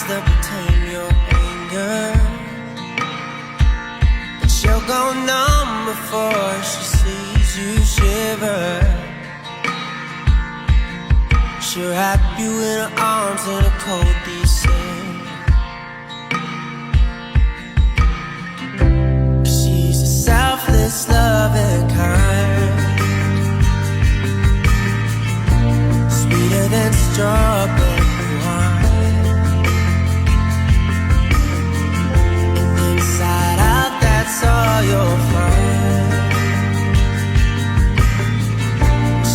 that will tame your anger, but she'll go numb before she sees you shiver. She'll wrap you in her arms in a cold descent. She's a selfless, loving kind, sweeter than strawberry wine. And inside out, that's all you'll find.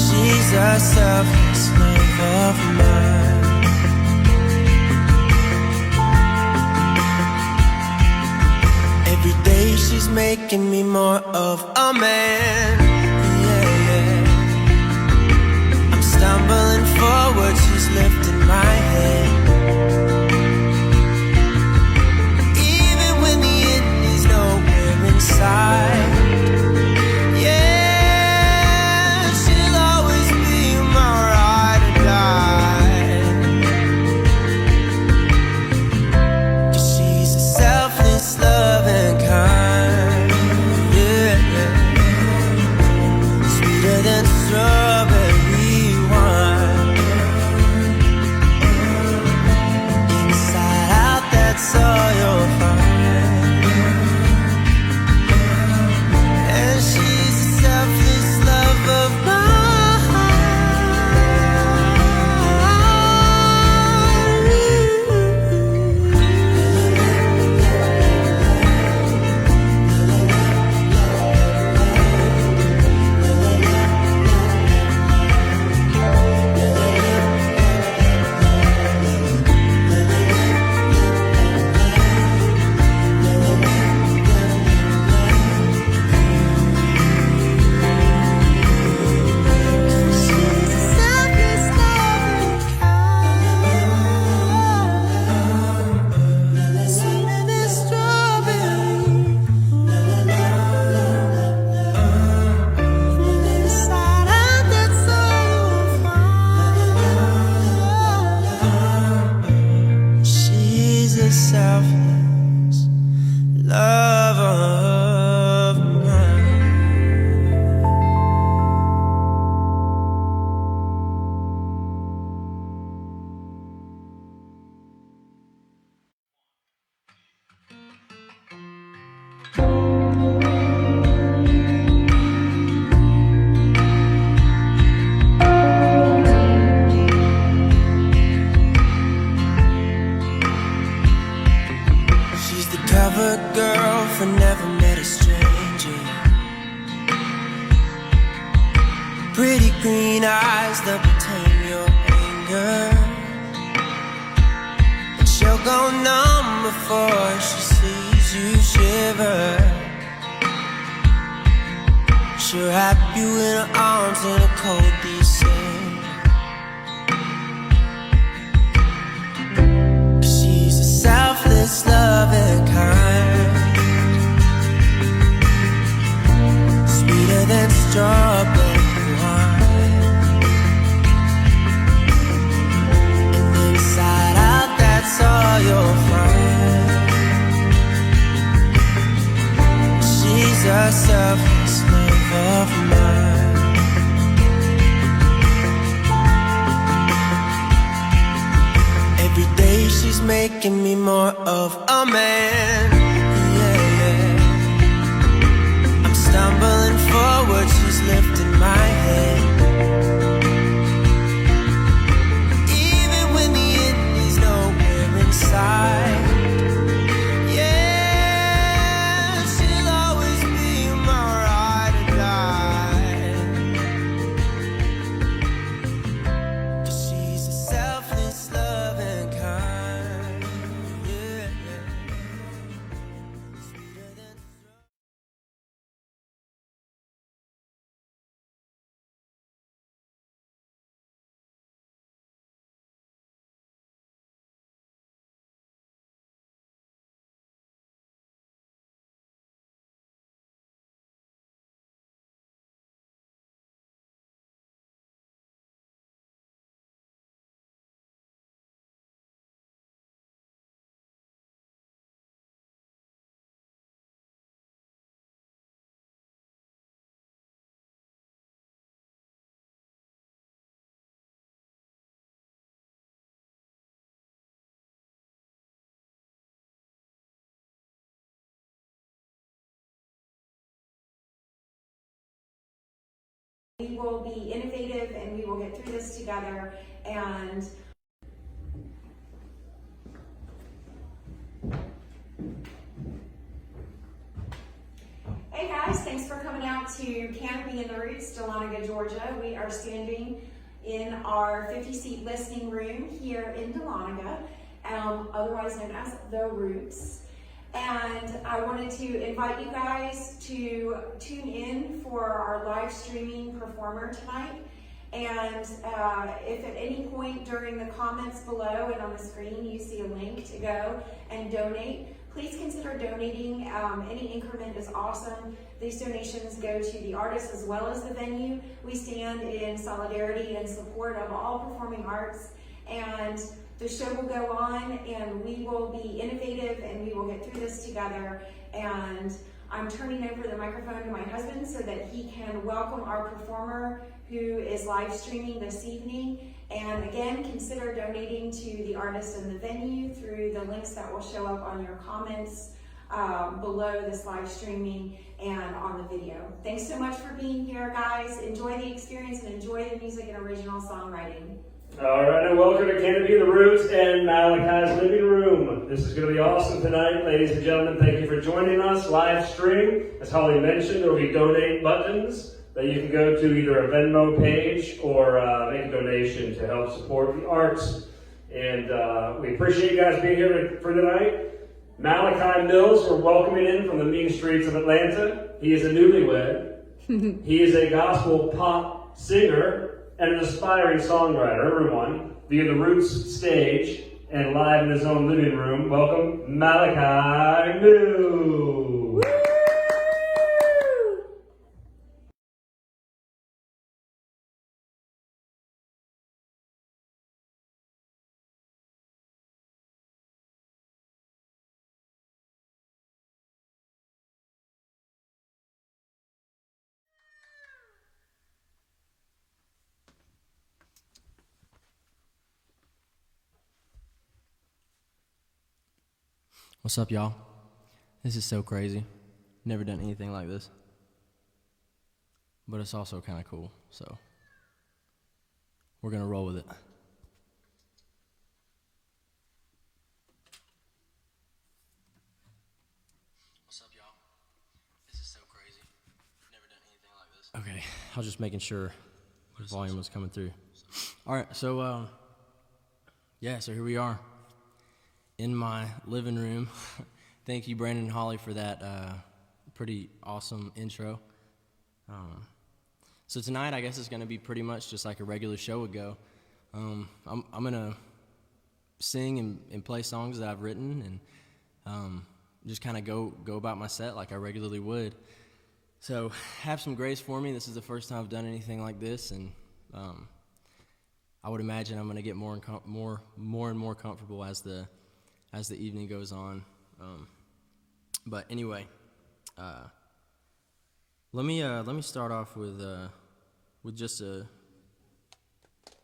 She's a selfless love of mine. Every day she's making me more of a man. Yeah, yeah. I'm stumbling forward, she's lifting my head. Even when the end is nowhere in sight. Selfless love of mine. Cover girl for never met a stranger. Pretty green eyes that will tame your anger, and she'll go numb before she sees you shiver. She'll wrap you in her arms in a cold descent. She's a selfless, loving kind, sweeter than strawberry wine. And inside out, that's all you'll find. She's a selfless love of mine. Every day she's making me more of a man. Yeah, yeah. I'm stumbling forward, she's lifting my head. Even when the end is nowhere in sight. we will be innovative and we will get through this together. And hey guys, thanks for coming out to Canopy in the Roots, Dahlonega, Georgia. We are standing in our 50-seat listening room here in Dahlonega, otherwise known as The Roots. And I wanted to invite you guys to tune in for our live streaming performer tonight. And if at any point during the comments below and on the screen you see a link to go and donate, please consider donating. Any increment is awesome. These donations go to the artist as well as the venue. We stand in solidarity and support of all performing arts, and the show will go on and we will be innovative and we will get through this together. And I'm turning over the microphone to my husband so that he can welcome our performer who is live streaming this evening. And again, consider donating to the artist and the venue through the links that will show up on your comments below this live streaming and on the video. Thanks so much for being here, guys. Enjoy the experience and enjoy the music and original songwriting. All right, and welcome to Canopy, The Roots, and Malachi's Living Room. This is going to be awesome tonight, ladies and gentlemen. Thank you for joining us live stream. As Holly mentioned, there will be donate buttons that you can go to either a Venmo page or make a donation to help support the arts. And we appreciate you guys being here for tonight. Malachi Mills, we're welcoming in from the mean streets of Atlanta. He is a newlywed. He is a gospel pop singer and an aspiring songwriter. Everyone, via the Roots stage and live in his own living room, welcome Malachi Mills. What's up, y'all? This is so crazy. Never done anything like this. But it's also kind of cool, so we're gonna roll with it. What's up, y'all? This is so crazy. Never done anything like this. Okay, I was just making sure the volume was coming through. All right, so so here we are. In my living room. Thank you, Brandon and Holly, for that pretty awesome intro. So tonight, I guess it's going to be pretty much just like a regular show would go. I'm going to sing and play songs that I've written and just kind of go about my set like I regularly would. So have some grace for me. This is the first time I've done anything like this, and I would imagine I'm going to get more and more comfortable as the evening goes on. But anyway, let me start off with just a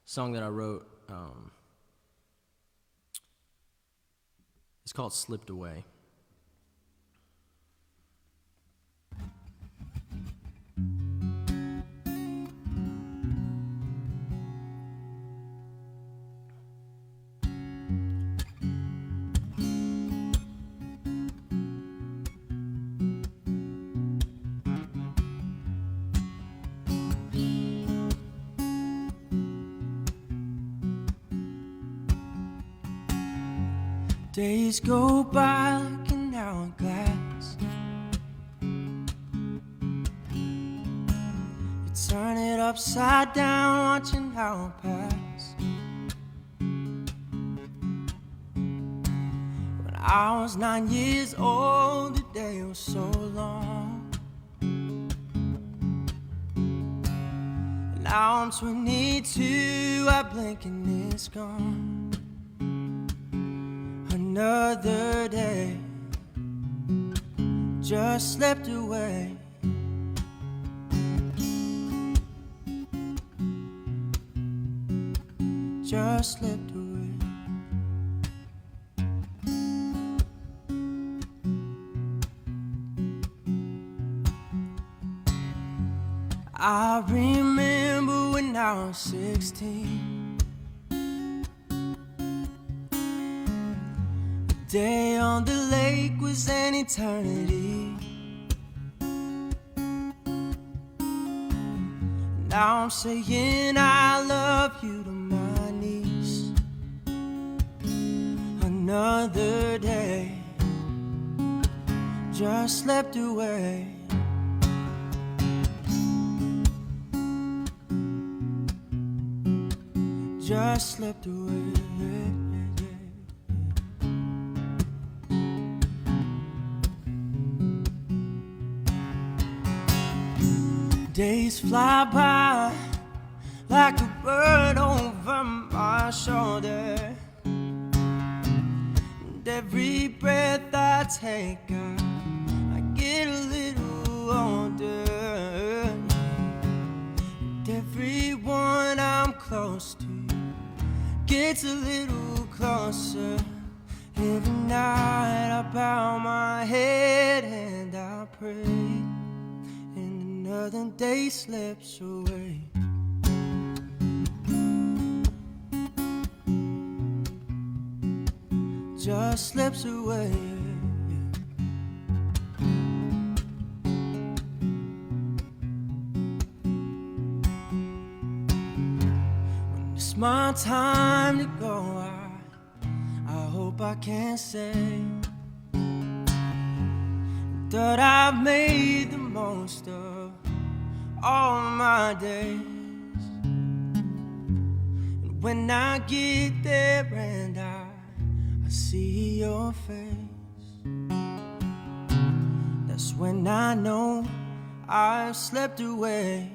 song that I wrote. It's called "Slipped Away." Days go by like an hourglass. You turn it upside down, watching how it pass. When I was 9 years old, the day was so long. And now I'm 22, I blink and it's gone. Another day just slipped away. Just slipped away. I remember when I was 16. A day on the lake was an eternity. Now I'm saying I love you to my niece. Another day just slipped away. Just slipped away. Days fly by like a bird over my shoulder, and every breath I take, I get a little older. And everyone I'm close to gets a little closer. Every night I bow my head and I pray, and another day slips away. Just slips away. When it's my time to go, I hope I can say that I've made the most of all my days. And when I get there and I see your face, that's when I know I've slipped away.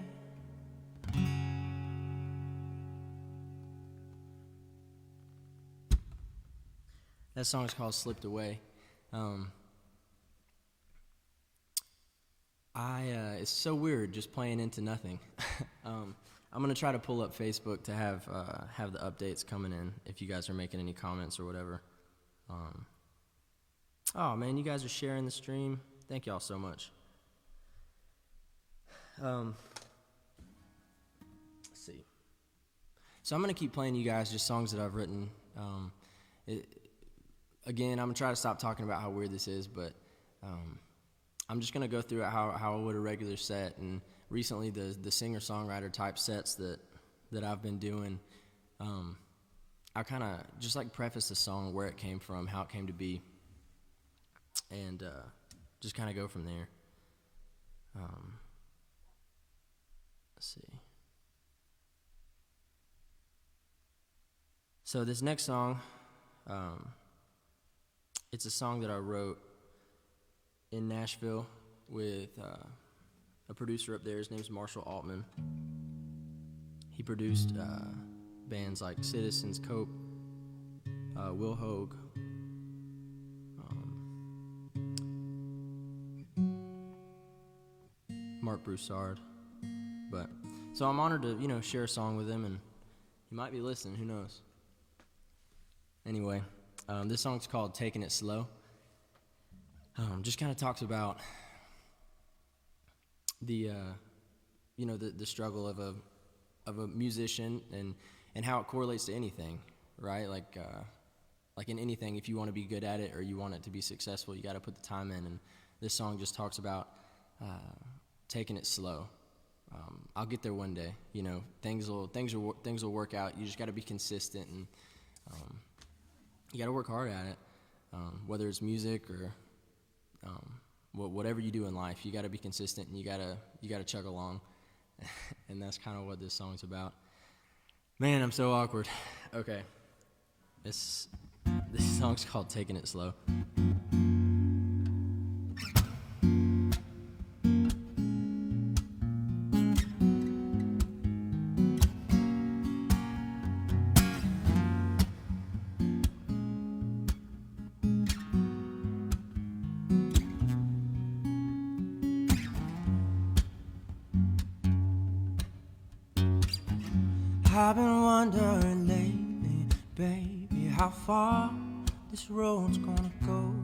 That song is called Slipped Away. It's so weird just playing into nothing. I'm going to try to pull up Facebook to have the updates coming in if you guys are making any comments or whatever. Oh man, you guys are sharing the stream. Thank y'all so much. Let's see. So I'm going to keep playing you guys just songs that I've written. Again, I'm going to try to stop talking about how weird this is, but I'm just going to go through it how I would a regular set. And recently the singer-songwriter type sets that I've been doing, I kind of just like preface the song, where it came from, how it came to be, and just kind of go from there. Let's see. So this next song, it's a song that I wrote in Nashville with a producer up there. His name's Marshall Altman. He produced bands like Citizens, Cope, Will Hogue, Mark Broussard. But so I'm honored to share a song with him, and he might be listening. Who knows? Anyway, this song's called "Taking It Slow." Just kind of talks about the struggle of a musician and how it correlates to anything, right? Like in anything, if you want to be good at it or you want it to be successful, you got to put the time in. And this song just talks about taking it slow. I'll get there one day. Things will work out. You just got to be consistent, and you got to work hard at it. Whether it's music or whatever you do in life, you got to be consistent, and you got to chug along. And that's kind of what this song's about. Man, I'm so awkward. Okay, this song's called "Taking It Slow." I've been wondering lately, baby, how far this road's gonna go.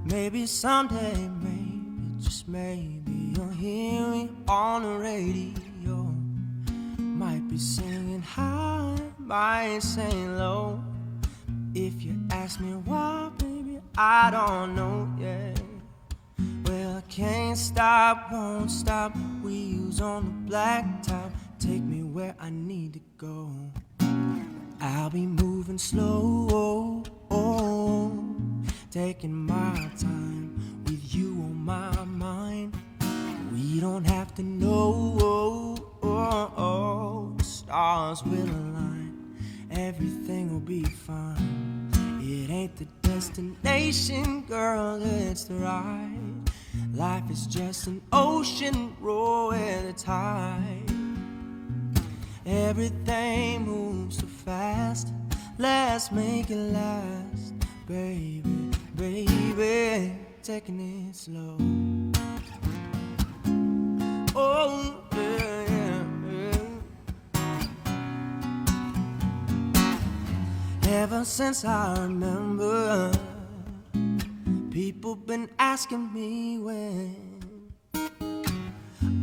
Maybe someday, maybe, just maybe, you'll hear me on the radio. Might be singing high, might sing low. If you ask me why, baby, I don't know, yeah. Well, I can't stop, won't stop. Wheels on the blacktop, take me where I need to go. I'll be moving slow, taking my time with you on my mind. We don't have to know, the stars will align. Everything will be fine. It ain't the destination, girl, it's the ride. Life is just an ocean, roll with the tide. Everything moves so fast, let's make it last. Baby, baby, taking it slow. Oh, yeah, yeah. Ever since I remember, people been asking me when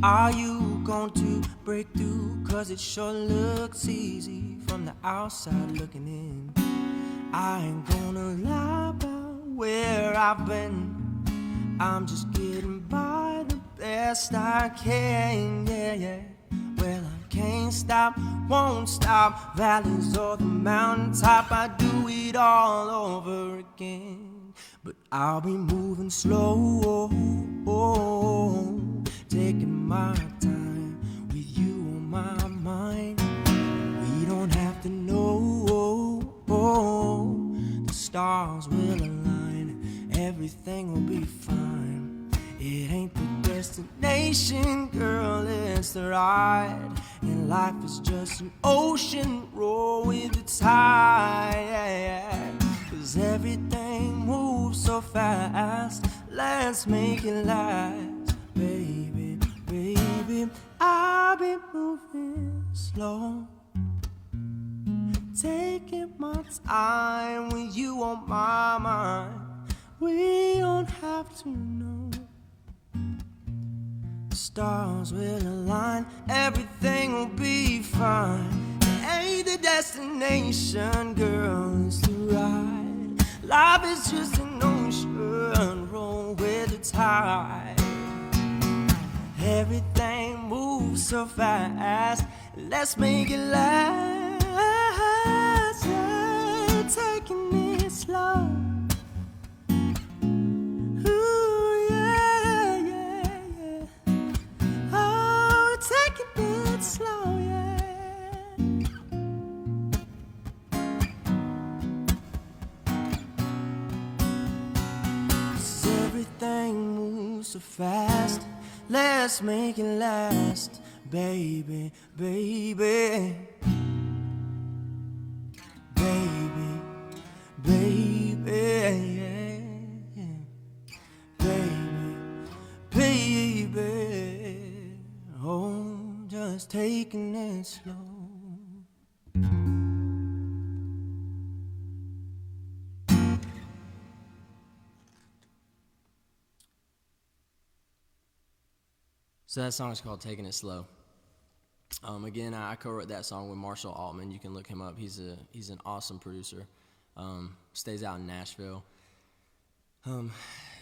are you going to break through? Cause it sure looks easy from the outside looking in. I ain't gonna lie about where I've been. I'm just getting by the best I can, yeah, yeah. Well, I can't stop, won't stop. Valleys or the mountaintop, I do it all over again. But I'll be moving slow, taking my time with you on my mind. We don't have to know, the stars will align. Everything will be fine. It ain't the destination, girl, it's the ride. And life is just an ocean, roll with the tide. Cause everything moves so fast, let's make it last. Baby, baby, I'll be moving slow, taking my time with you on my mind. We don't have to know, the stars will align. Everything will be fine. It ain't the destination, girl, it's the ride. Life is just an ocean, roll with the tide. Everything moves so fast, let's make it last. Yeah, taking it slow. Ooh, yeah, yeah, yeah. Oh, taking it slow, yeah. 'Cause everything moves so fast, let's make it last, baby, baby, baby, baby, yeah, yeah. Baby, baby, oh, just taking it slow. So that song is called Taking It Slow. Again, I co-wrote that song with Marshall Altman. You can look him up. He's an awesome producer. Stays out in Nashville.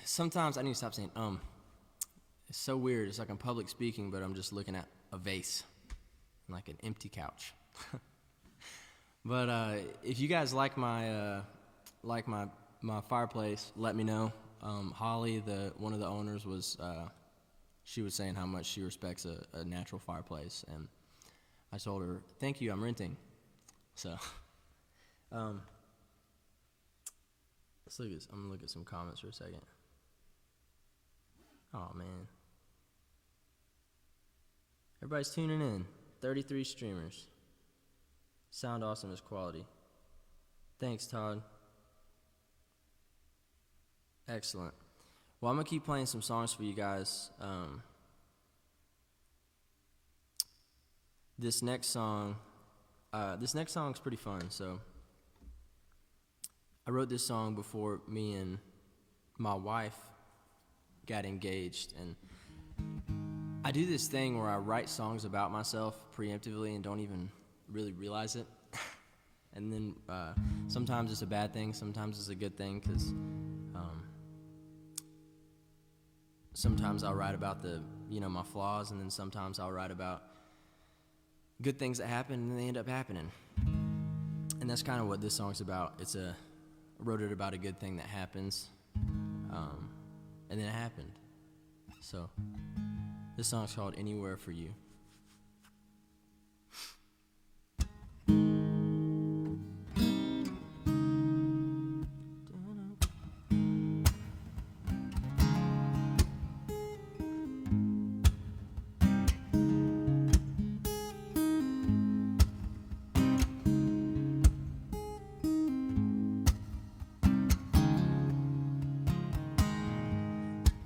Sometimes I need to stop saying It's so weird. It's like I'm public speaking, but I'm just looking at a vase, like an empty couch. But if you guys like my fireplace, let me know. Holly, one of the owners, she was saying how much she respects a natural fireplace, and I told her, thank you, I'm renting. So, I'm gonna look at some comments for a second. Oh man. Everybody's tuning in. 33 streamers. Sound awesome is quality. Thanks, Todd. Excellent. Well, I'm going to keep playing some songs for you guys. This next song's pretty fun. So I wrote this song before me and my wife got engaged, and I do this thing where I write songs about myself preemptively and don't even really realize it. And then sometimes it's a bad thing, sometimes it's a good thing, because sometimes I'll write about my flaws, and then sometimes I'll write about good things that happen and they end up happening. And that's kind of what this song's about. I wrote it about a good thing that happens, and then it happened. So this song's called Anywhere for You.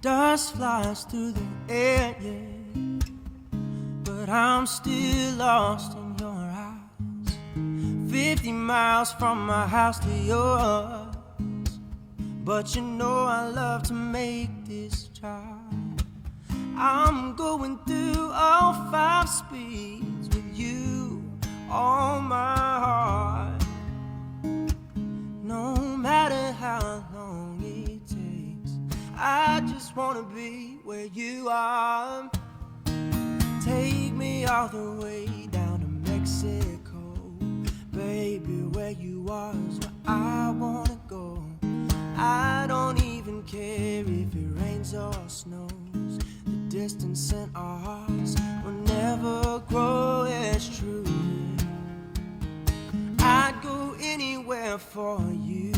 Dust flies through the air, yeah, but I'm still lost in your eyes. 50 miles from my house to yours, but you know I love to make this drive. I'm going through all 5 speeds with you on my heart. No matter how long it takes, I just wanna be where you are. Take me all the way down to Mexico, baby, where you are is where I wanna go. I don't even care if it rains or snows. The distance in our hearts will never grow as true. I'd go anywhere for you.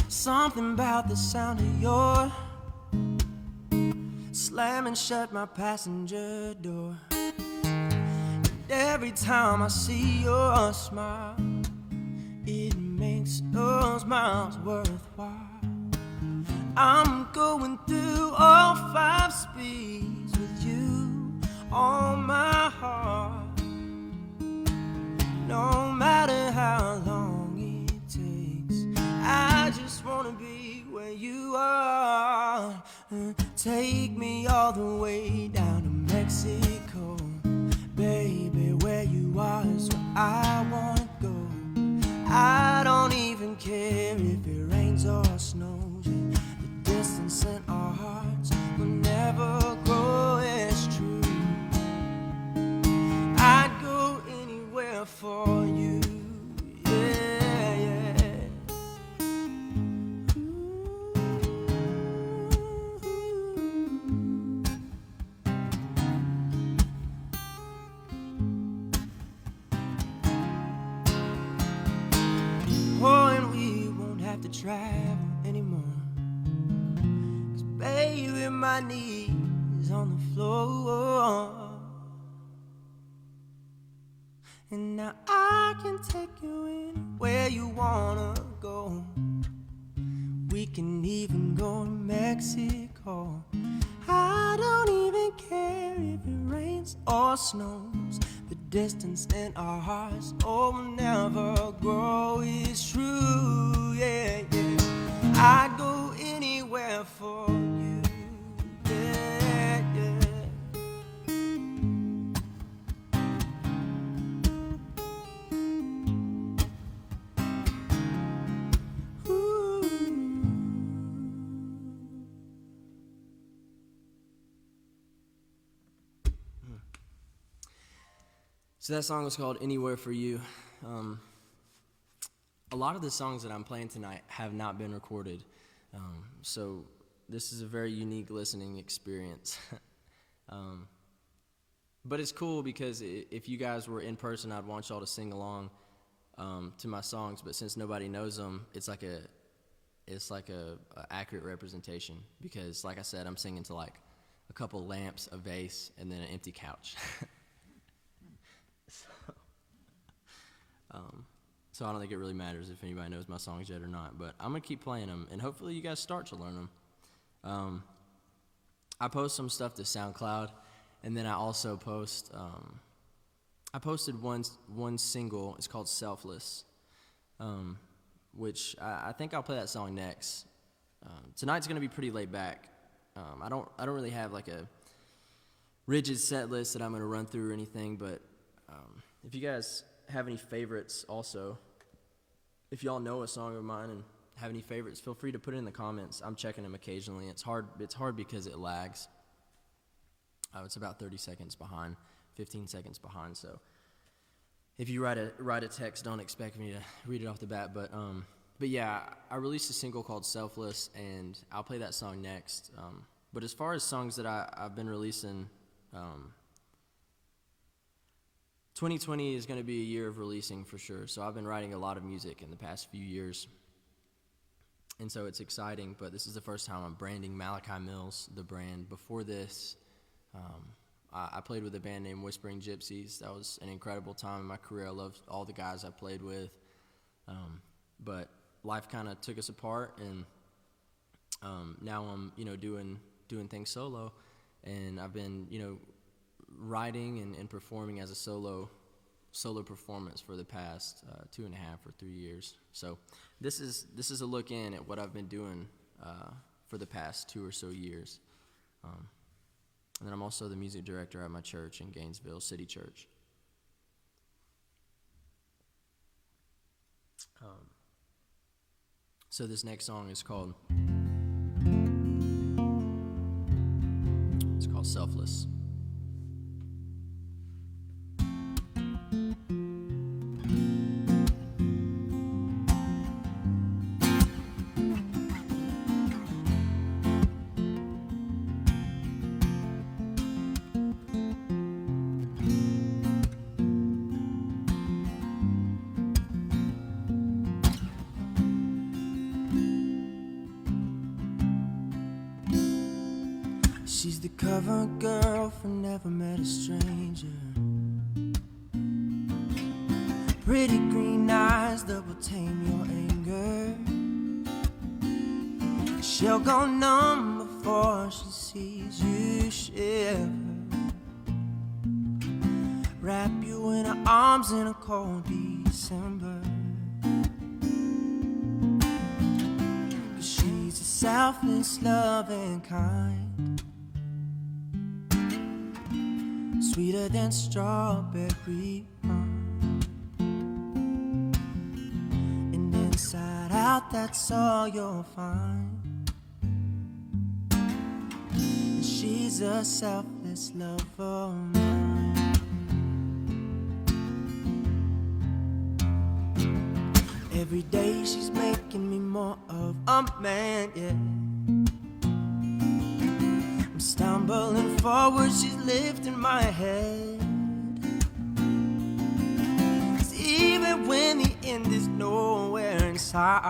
Something about the sound of your slamming shut my passenger door. And every time I see your smile, it makes those miles worthwhile. I'm going through all 5 speeds with you on my heart. No matter how long it takes, I just wanna be where you are. Take me all the way down to Mexico, baby, where you are is where I wanna go. I don't even care if it rains or snows, yeah. The distance in our hearts will never grow as true. I'd go anywhere for you, yeah, yeah. Oh, and we won't have to travel anymore, 'cause baby, my knees on the floor. And now I can take you anywhere you wanna go. We can even go to Mexico. I don't even care if it rains or snows. The distance in our hearts, oh, will never grow is true, yeah, yeah. I'd go anywhere for you, yeah, yeah. So that song was called Anywhere for You. A lot of the songs that I'm playing tonight have not been recorded. So this is a very unique listening experience. But it's cool because if you guys were in person, I'd want y'all to sing along to my songs. But since nobody knows them, it's like a accurate representation. Because like I said, I'm singing to like a couple lamps, a vase, and then an empty couch. So I don't think it really matters if anybody knows my songs yet or not, but I'm going to keep playing them, and hopefully you guys start to learn them. I post some stuff to SoundCloud, and then I also post, I posted one single, it's called Selfless, which I think I'll play that song next. Tonight's gonna be pretty laid back. I don't really have like a rigid set list that I'm gonna run through or anything, but if you guys have any favorites also, if y'all know a song of mine and have any favorites, feel free to put it in the comments. I'm checking them occasionally. It's hard because it lags. It's about 30 seconds behind, 15 seconds behind, so if you write a text, don't expect me to read it off the bat, but yeah, I released a single called Selfless, and I'll play that song next. But as far as songs that I've been releasing, 2020 is going to be a year of releasing for sure, so I've been writing a lot of music in the past few years, and so it's exciting, but this is the first time I'm branding Malachi Mills, the brand. Before this, I played with a band named Whispering Gypsies. That was an incredible time in my career. I loved all the guys I played with, but life kind of took us apart, and now I'm doing things solo, and I've been writing and performing as a solo performance for the past 2.5 or 3 years. So this is a look in at what I've been doing for the past 2 or so years. And then I'm also the music director at my church in Gainesville City Church. So this next song is called Selfless. She's the cover girl from Never Met a Stranger. Pretty green eyes that will tame your anger. She'll go numb before she sees you shiver. Wrap you in her arms in a cold December. 'Cause she's a selfless, loving kind. Sweeter than strawberry wine. And inside out, that's all you'll find. And she's a selfless lover of mine. Every day she's making me more of a man, yeah. Stumbling forward, she's lifting my head. 'Cause even when the end is nowhere in sight,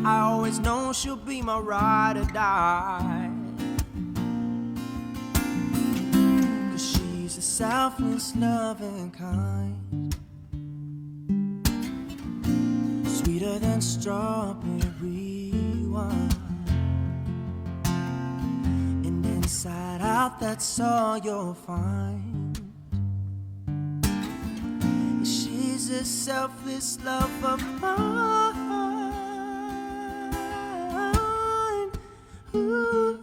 I always know she'll be my ride or die. 'Cause she's a selfless, loving kind. Sweeter than strawberry wine. Inside out, that's all you'll find. She's a selfless love of mine. Ooh.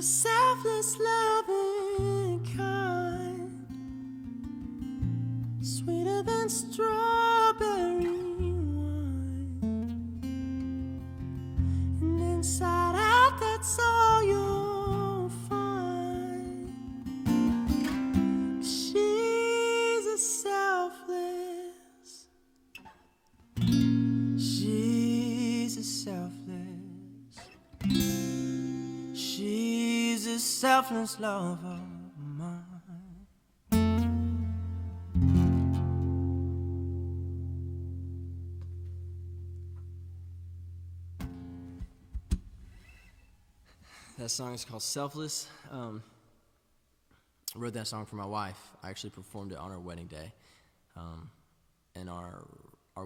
Selfless, loving kind, sweeter than strawberry wine. And inside out, that's all you'll find. She's a selfless. She's a selfless. She's a selfless lover of mine. That song is called Selfless. I wrote that song for my wife. I actually performed it on our wedding day and our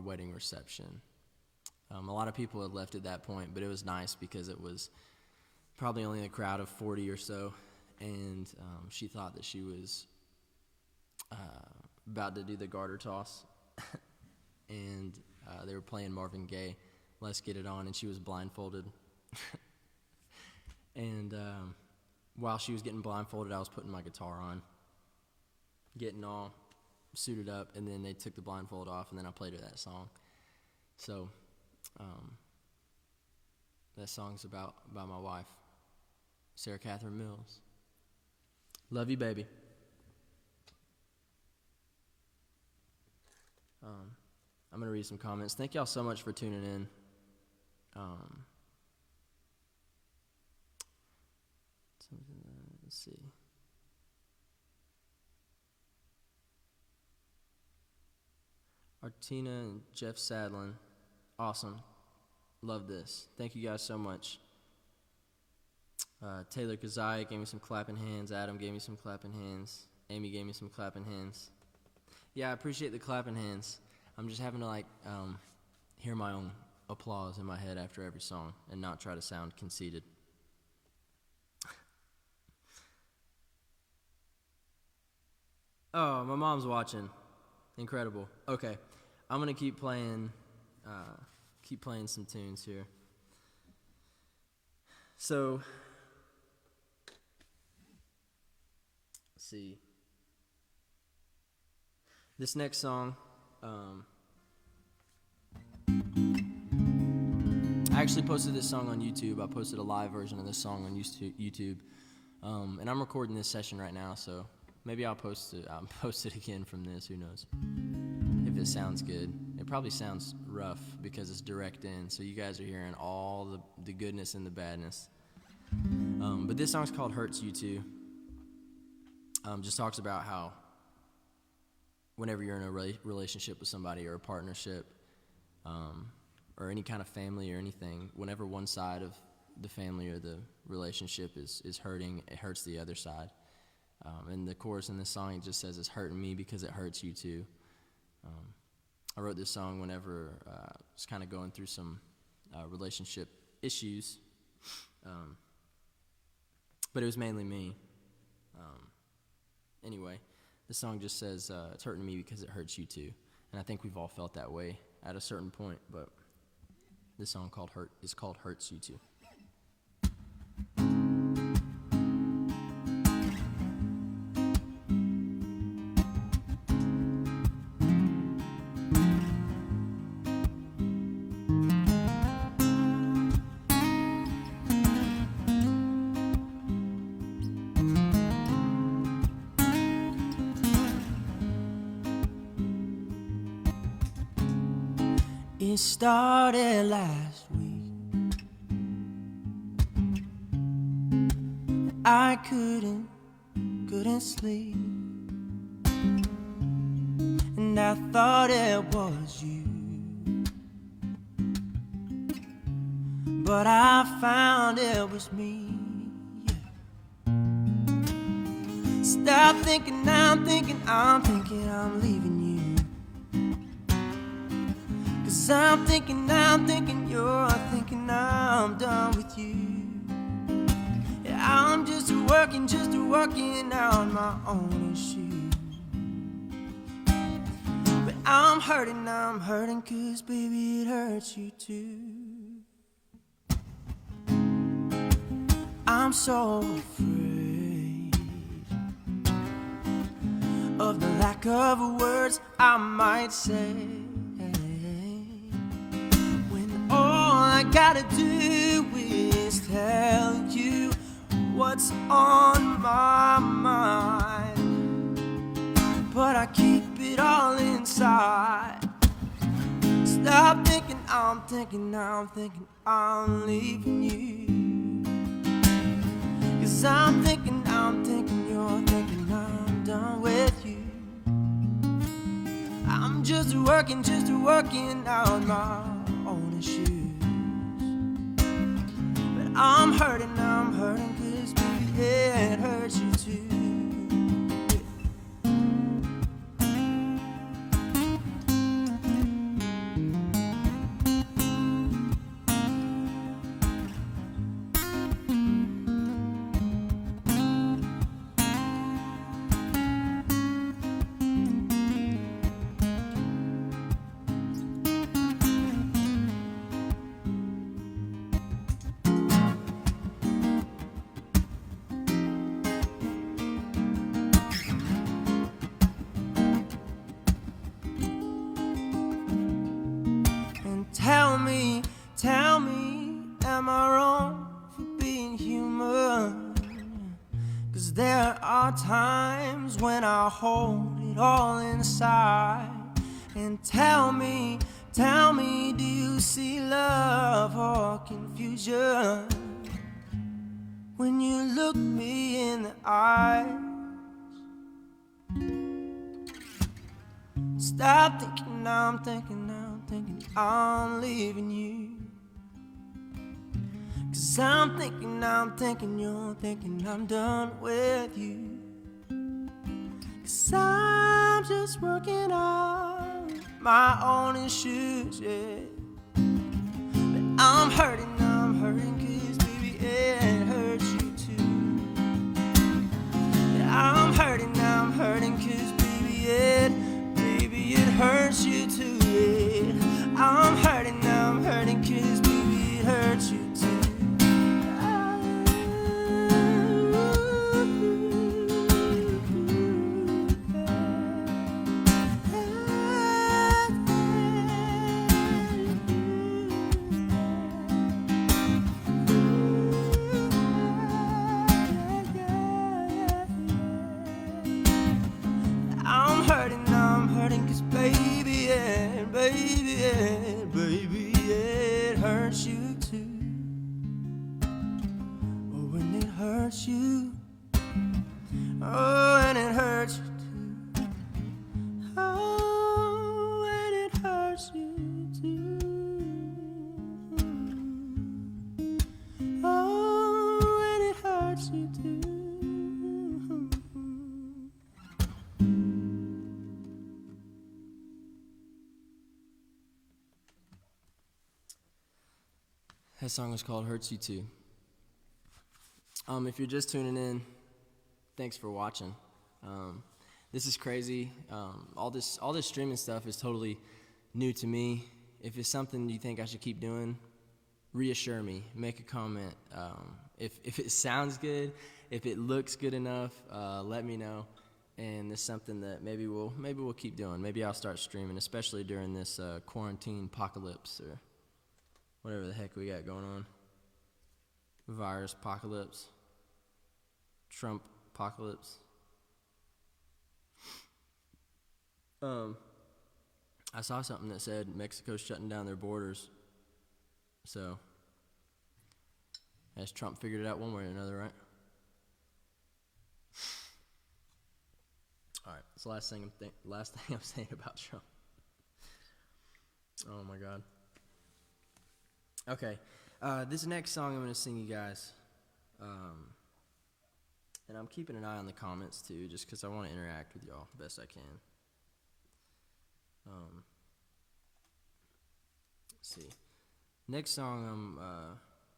wedding reception. A lot of people had left at that point, but it was nice because it was probably only a crowd of 40 or so, and she thought that she was about to do the garter toss, and they were playing Marvin Gaye, Let's Get It On, and she was blindfolded. And while she was getting blindfolded, I was putting my guitar on, getting all suited up, and then they took the blindfold off, and then I played her that song. So that song's about my wife, Sarah Catherine Mills. Love you, baby. I'm going to read some comments. Thank y'all so much for tuning in. Let's see. Artina and Jeff Sadlin. Awesome. Love this. Thank you guys so much. Taylor Kazai gave me some clapping hands. Adam gave me some clapping hands. Amy gave me some clapping hands. Yeah, I appreciate the clapping hands. I'm just having to hear my own applause in my head after every song and not try to sound conceited. Oh, my mom's watching. Incredible. Okay, I'm gonna keep playing some tunes here. So, let's see. This next song, I actually posted this song on YouTube. I posted a live version of this song on YouTube, and I'm recording this session right now, so maybe I'll post it again from this. Who knows? If it sounds good. It probably sounds rough because it's direct in, so you guys are hearing all the goodness and the badness. But this song's called Hurts You Too. Just talks about how whenever you're in a relationship with somebody or a partnership, or any kind of family or anything, whenever one side of the family or the relationship is hurting, it hurts the other side. And the chorus in this song, it just says, it's hurting me because it hurts you too. I wrote this song whenever I was kind of going through some relationship issues. But it was mainly me. Anyway, the song just says, it's hurting me because it hurts you too. And I think we've all felt that way at a certain point, but this song is called Hurts You Too. It started last week. I couldn't sleep, and I thought it was you, but I found it was me. Yeah. Stop thinking, I'm thinking I'm leaving you. I'm thinking you're thinking I'm done with you. Yeah, I'm just working out my own issues. But I'm hurting, cause baby it hurts you too. I'm so afraid of the lack of words I might say. All I gotta do is tell you what's on my mind, but I keep it all inside. Stop thinking, I'm thinking I'm leaving you. Cause I'm thinking you're thinking I'm done with you. I'm just working out my own issues. But I'm hurting, 'cause baby, it hurts you too. Tell me, am I wrong for being human? 'Cause there are times when I hold it all inside. And tell me, do you see love or confusion when you look me in the eye? Stop thinking, I'm thinking I'm leaving you. 'Cause I'm thinking you're thinking I'm done with you. 'Cause I'm just working on my own issues, yeah. But I'm hurting 'cause baby it hurts you too. But I'm hurting 'cause baby it hurts you too, yeah. I'm hurting 'cause baby it hurts you too. I'm hurting 'cause baby it hurts you too. Oh, when it hurts you, oh, and it hurts you too. Oh, and it hurts you too. Oh, and it hurts you too. That song is called Hurts You Too. If you're just tuning in, thanks for watching. This is crazy. All this streaming stuff is totally new to me. If it's something you think I should keep doing, reassure me. Make a comment. If it sounds good, if it looks good enough, let me know. And it's something that maybe we'll keep doing. Maybe I'll start streaming, especially during this quarantine apocalypse or whatever the heck we got going on. Virus apocalypse. Trump apocalypse. I saw something that said Mexico's shutting down their borders. So, has Trump figured it out one way or another, right? All right, that's the last thing I'm saying about Trump. Oh my God. Okay, this next song I'm going to sing you guys, and I'm keeping an eye on the comments too, just because I want to interact with y'all the best I can. Let's see. Next song I'm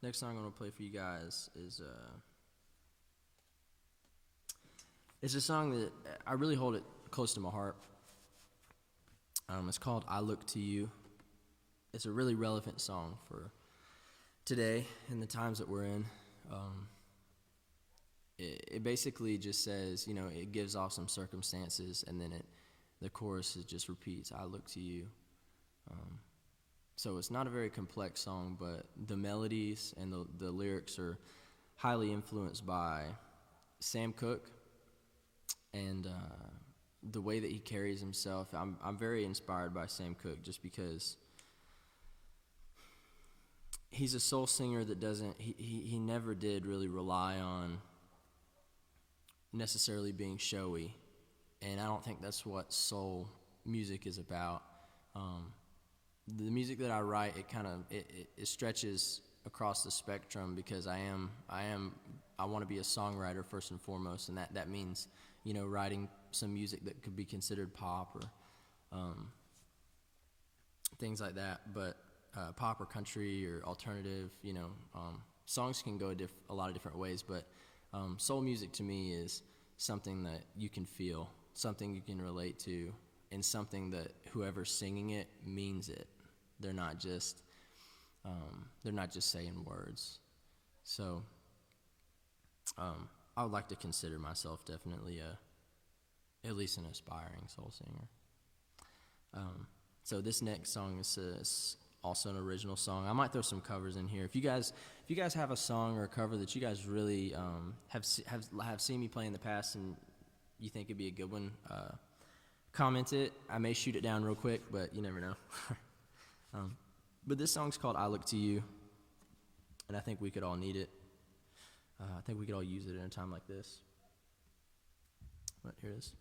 going to play for you guys is it's a song that I really hold it close to my heart. It's called "I Look to You." It's a really relevant song for today and the times that we're in. It basically just says, it gives off some circumstances, and then the chorus just repeats, "I look to you." So it's not a very complex song, but the melodies and the lyrics are highly influenced by Sam Cooke and the way that he carries himself. I'm very inspired by Sam Cooke just because he's a soul singer that he never did really rely on necessarily being showy, and I don't think that's what soul music is about. The music that I write, it stretches across the spectrum, because I want to be a songwriter first and foremost, and that means, you know, writing some music that could be considered pop or things like that. But pop or country or alternative, you know, songs can go a lot of different ways. But soul music to me is something that you can feel, something you can relate to, and something that whoever's singing it means it. They're not just saying words. So I would like to consider myself definitely at least an aspiring soul singer. So this next song is also an original song. I might throw some covers in here. If you guys have a song or a cover that you guys really have seen me play in the past and you think it'd be a good one, comment it. I may shoot it down real quick, but you never know. But this song's called "I Look to You," and I think we could all need it. I think we could all use it in a time like this. But here it is.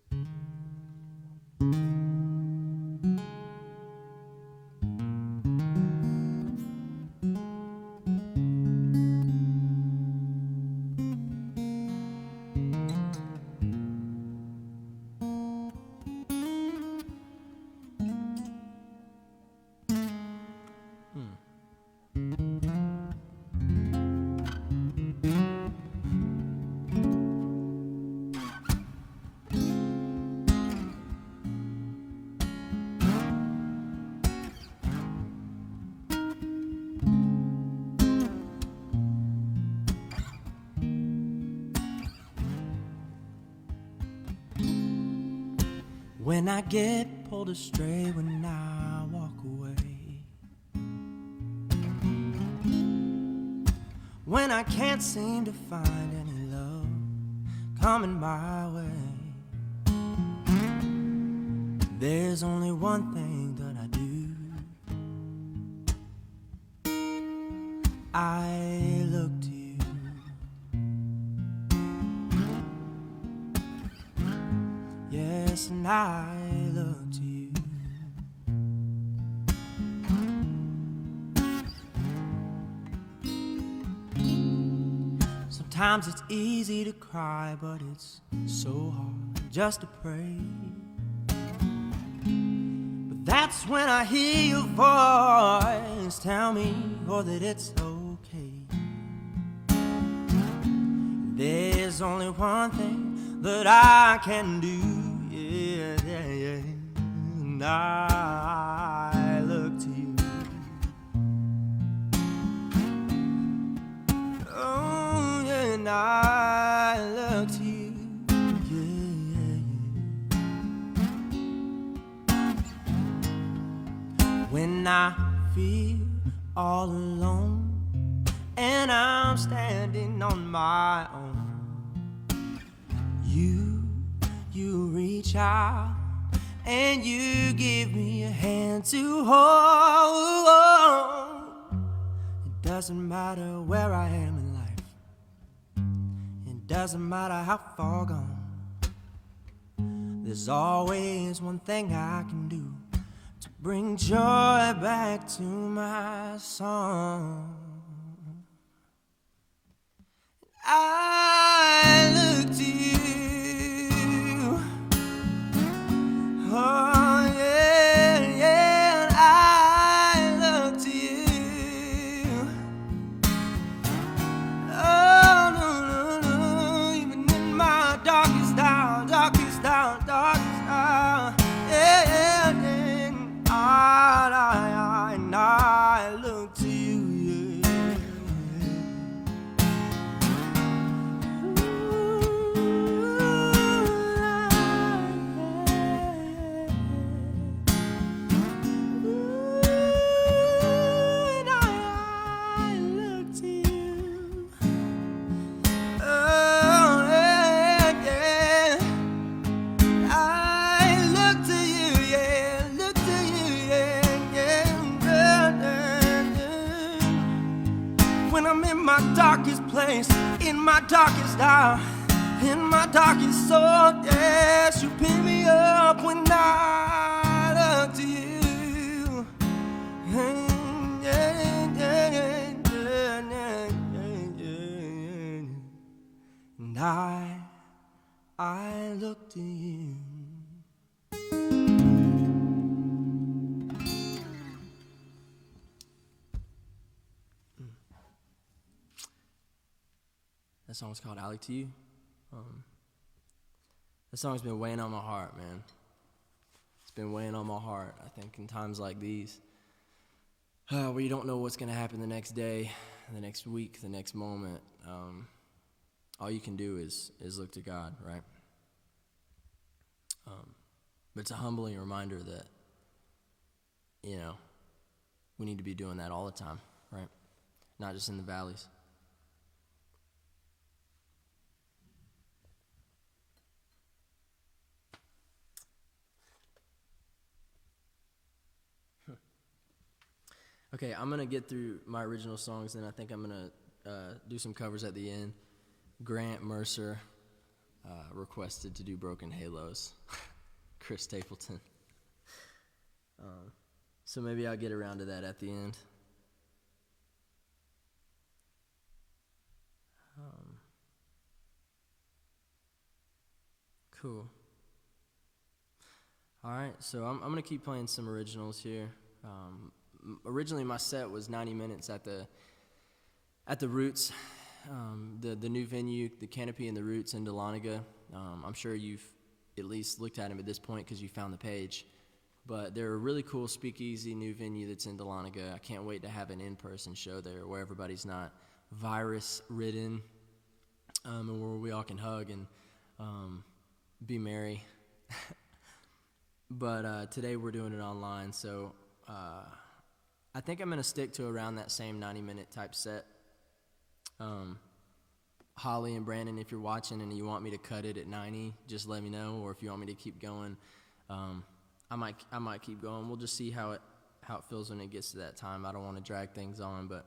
When I get pulled astray, when I walk away, when I can't seem to find any love coming my way, there's only one thing that I do. I look to you. Yes, and I look to you. Sometimes it's easy to cry, but it's so hard just to pray. But that's when I hear your voice tell me, oh, that it's okay. There's only one thing that I can do. Yeah. And I look to you. Oh, yeah, and I look to you. Yeah. When I feel all alone and I'm standing on my own, you reach out and you give me a hand to hold. It doesn't matter where I am in life, it doesn't matter how far gone, there's always one thing I can do to bring joy back to my song. I look to you. Oh, yeah, and I look to you. Oh, no, even in my darkest hour, yeah, and I look to you, yeah. Place, in my darkest hour, in my darkest soul, yes, you pick me up when I look to you. Yeah. That song's called "I Like to You." That song's been weighing on my heart, man. It's been weighing on my heart. I think in times like these, where you don't know what's going to happen the next day, the next week, the next moment, all you can do is look to God, right? But it's a humbling reminder that, we need to be doing that all the time, right? Not just in the valleys. Okay, I'm going to get through my original songs, and I think I'm going to do some covers at the end. Grant Mercer requested to do Broken Halos. Chris Stapleton. So maybe I'll get around to that at the end. Cool. All right, so I'm going to keep playing some originals here. Originally, my set was 90 minutes at the Roots, the new venue, the Canopy and the Roots in Dahlonega. I'm sure you've at least looked at them at this point because you found the page. But they're a really cool speakeasy new venue that's in Dahlonega. I can't wait to have an in-person show there where everybody's not virus-ridden, and where we all can hug and be merry. But today we're doing it online, so I think I'm going to stick to around that same 90-minute type set. Holly and Brandon, if you're watching and you want me to cut it at 90, just let me know. Or if you want me to keep going, I might keep going. We'll just see how it feels when it gets to that time. I don't want to drag things on, but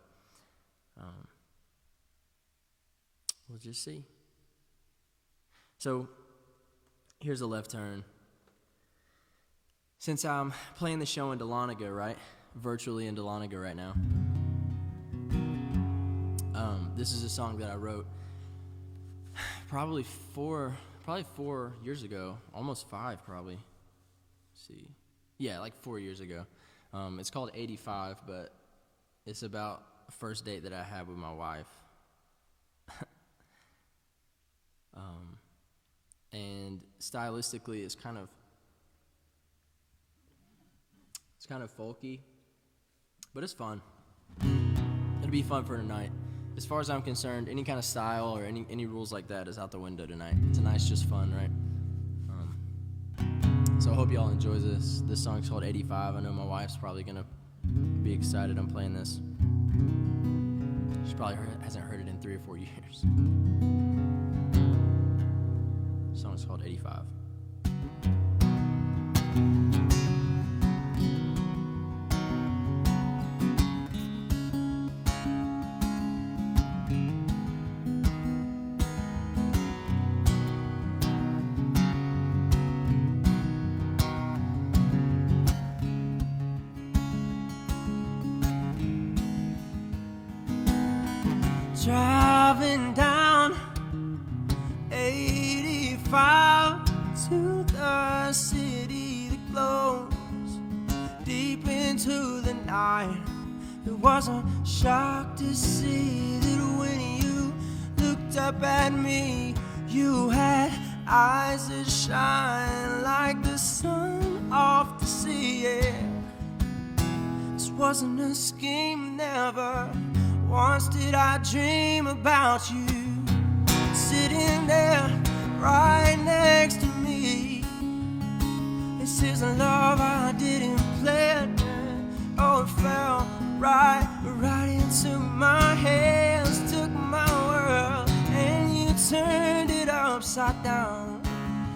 we'll just see. So here's a left turn. Since I'm playing the show in Dahlonega, right? Virtually in Dahlonega right now. This is a song that I wrote probably 4 years ago, almost 5 probably. Let's see. Yeah, like 4 years ago. It's called 85, but it's about a first date that I had with my wife. And stylistically it's kind of folky, but it's fun. It'll be fun for tonight. As far as I'm concerned, any kind of style or any rules like that is out the window tonight. Tonight's just fun, right? So I hope y'all enjoy this. This song's called 85. I know my wife's probably gonna be excited I'm playing this. She probably hasn't heard it in 3 or 4 years. The song's called 85. Driving down 85 to the city that glows deep into the night. It was a shock to see that when you looked up at me, you had eyes that shine like the sun off the sea. Yeah. This wasn't a scheme, never once did I dream about you sitting there right next to me. This is a love I didn't plan. Oh, it fell right into my hands, took my world and you turned it upside down.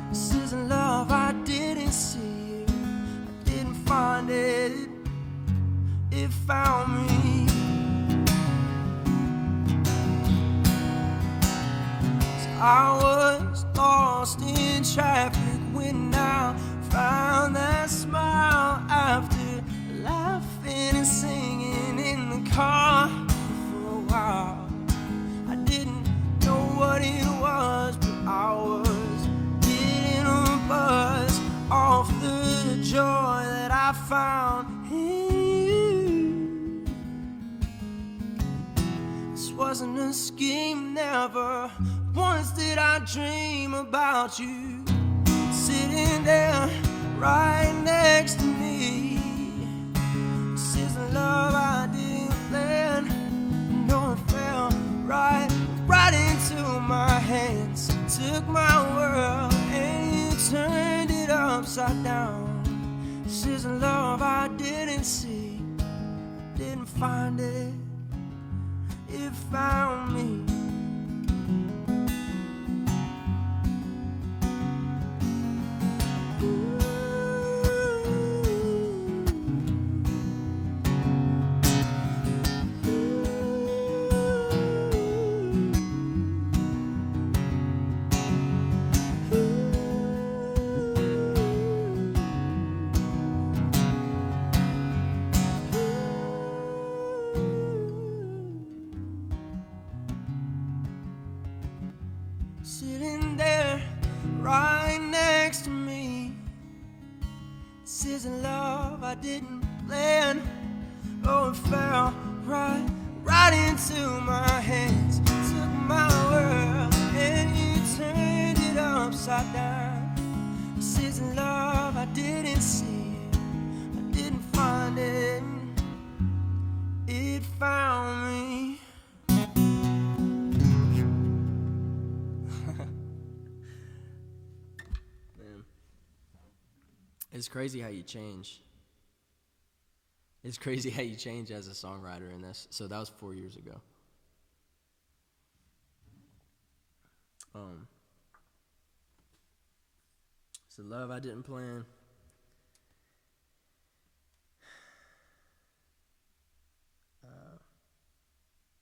This is a love I didn't see. I didn't find it, it found me. I was lost in traffic when I found that smile after laughing and singing in the car for a while. I didn't know what it was, but I was getting a buzz off the joy that I found in you. This wasn't a scheme, never once did I dream about you sitting there right next to me. This is the love I didn't plan. No, it fell right into my hands. Took my world and you turned it upside down. This is the love I didn't see, didn't find it, it found me. Sitting there right next to me. This isn't love I didn't plan. Oh, it fell right into my hands. Took my world and you turned it upside down. This isn't love I didn't see, I didn't find it, it found me. It's crazy how you change. It's crazy how you change as a songwriter in this. So that was 4 years ago. So love I didn't plan.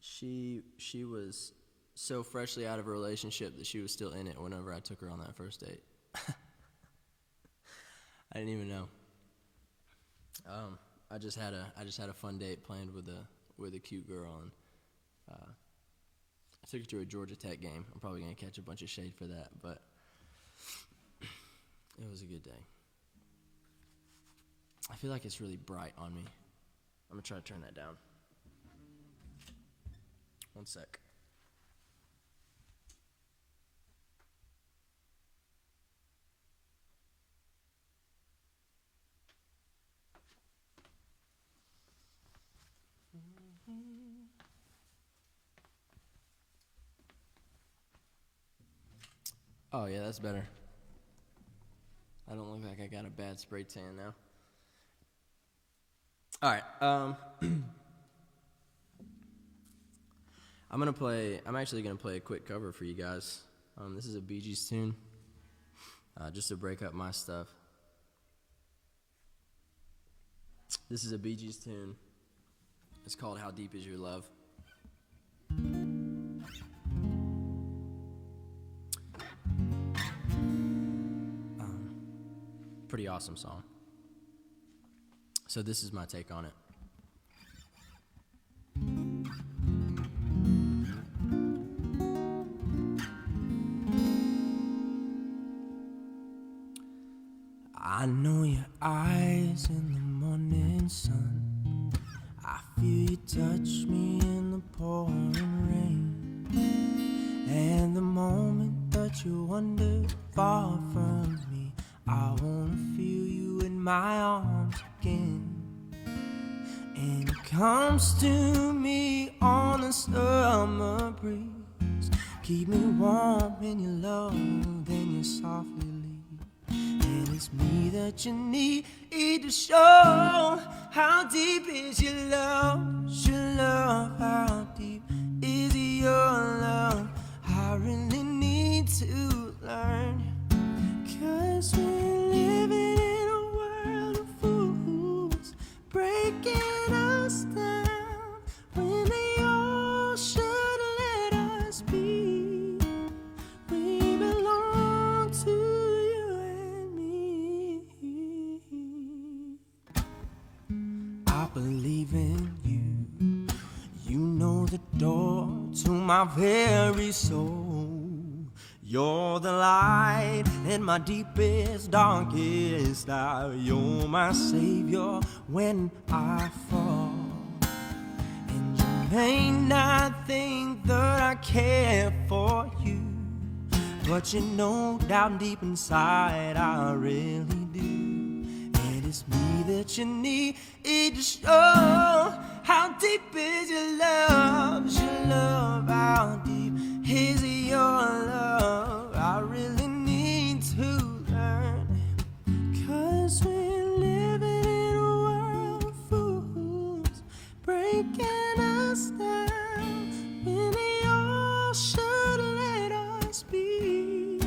She was so freshly out of a relationship that she was still in it whenever I took her on that first date. I didn't even know. I just had a fun date planned with a cute girl, and I took her to a Georgia Tech game. I'm probably gonna catch a bunch of shade for that, but it was a good day. I feel like it's really bright on me. I'm gonna try to turn that down. One sec. Oh yeah, that's better. I don't look like I got a bad spray tan now. All right. I'm actually gonna play a quick cover for you guys. This is a Bee Gees tune, just to break up my stuff. This is a Bee Gees tune. It's called "How Deep Is Your Love." Pretty awesome song. So this is my take on it. I know your eyes in the morning sun. I feel you touch me in the pouring rain. And the moment that you wander far from me, I wanna feel you in my arms again. And it comes to me on the summer breeze. Keep me warm in your love, then you softly leave. And it's me that you need to show. How deep is your love? Your love, how deep is your love? I really need to learn. 'Cause we're living in a world of fools, breaking us down when they all should let us be. We belong to you and me. I believe in you. You know the door to my very soul. You're the light in my deepest, darkest hour. You're my savior when I fall. And you may not think that I care for you, but you know down deep inside I really do. And it's me that you need to show. How deep is your love? Is your love? How deep is your love? I really need to learn. 'Cause we're living in a world of fools, breaking us down when they all should let us be.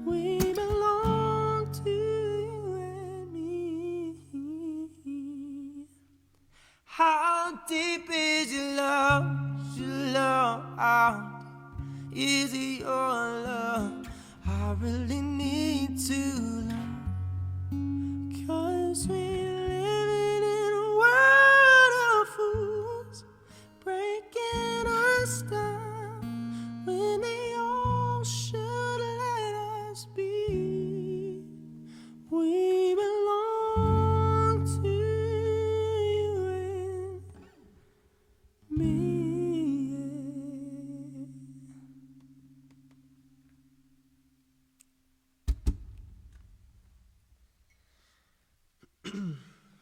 We belong to you and me. How deep is your love? Your love? How deep is your love? I really need to learn. 'Cause we're living in a world of fools, breaking us down when they all should let us be. We belong to you and me.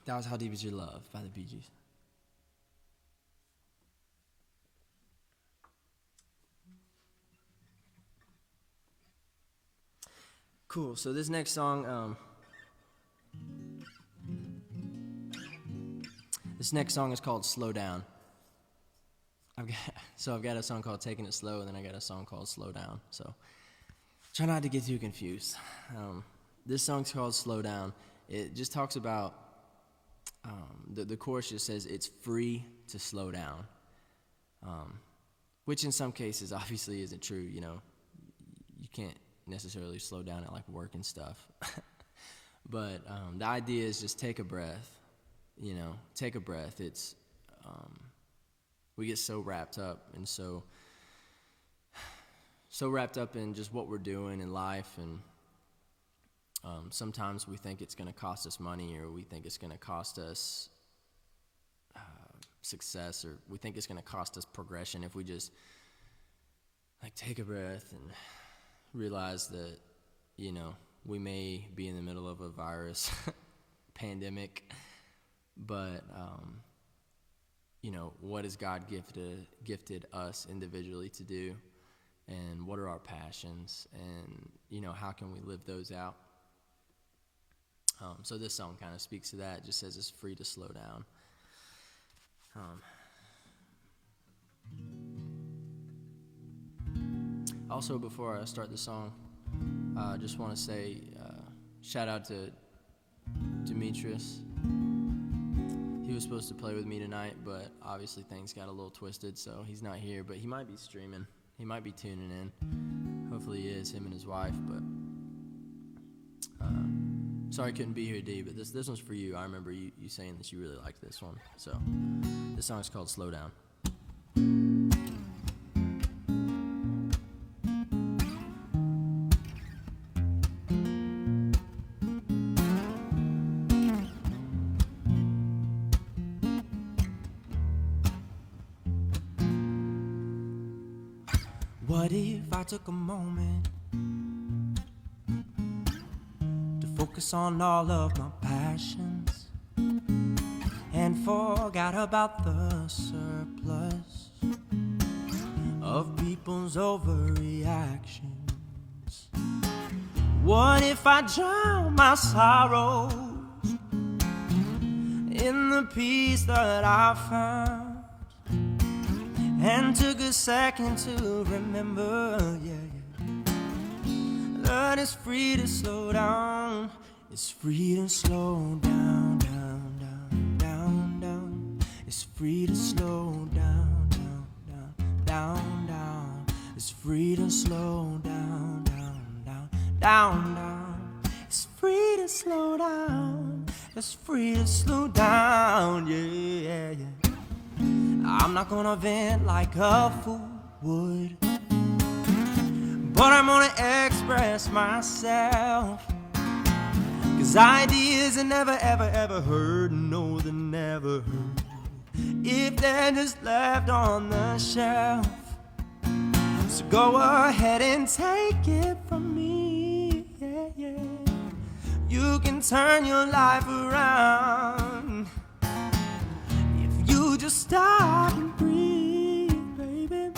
That was How Deep Is Your Love by the Bee Gees. Cool, so this next song, is called Slow Down. I've got a song called Taking It Slow, and then I got a song called Slow Down. So try not to get too confused. This song's called Slow Down. It just talks about, the chorus just says it's free to slow down, which in some cases obviously isn't true. You know, you can't necessarily slow down at like work and stuff. But the idea is just take a breath, you know, take a breath. It's, we get so wrapped up and so wrapped up in just what we're doing in life, and sometimes we think it's going to cost us money, or we think it's going to cost us success, or we think it's going to cost us progression if we just like take a breath and realize that, you know, we may be in the middle of a virus pandemic, but you know, what has God gifted us individually to do, and what are our passions, and you know, how can we live those out? So this song kind of speaks to that. It just says it's free to slow down. Also, before I start the song, I just want to say shout out to Demetrius. He was supposed to play with me tonight, but obviously things got a little twisted, so he's not here. But he might be streaming. He might be tuning in. Hopefully he is, him and his wife. But sorry I couldn't be here, D, but this one's for you. I remember you saying that you really liked this one. So this song is called Slow Down. What if I took a moment to focus on all of my passions and forgot about the surplus of people's overreactions? What if I drown my sorrows in the peace that I found, and took a second to remember, that it's free to slow down. It's free to slow down, down, down, down, down. It's free to slow down, down, down, down, down. It's free to slow down, down, down, down, down. It's free to slow down. It's free to slow down, yeah. I'm not gonna vent like a fool would, but I'm gonna express myself. 'Cause ideas are never, ever, ever heard. No, they're never heard. if they're just left on the shelf. So go ahead and take it from me, yeah, yeah. You can turn your life around if you just stop and breathe, baby.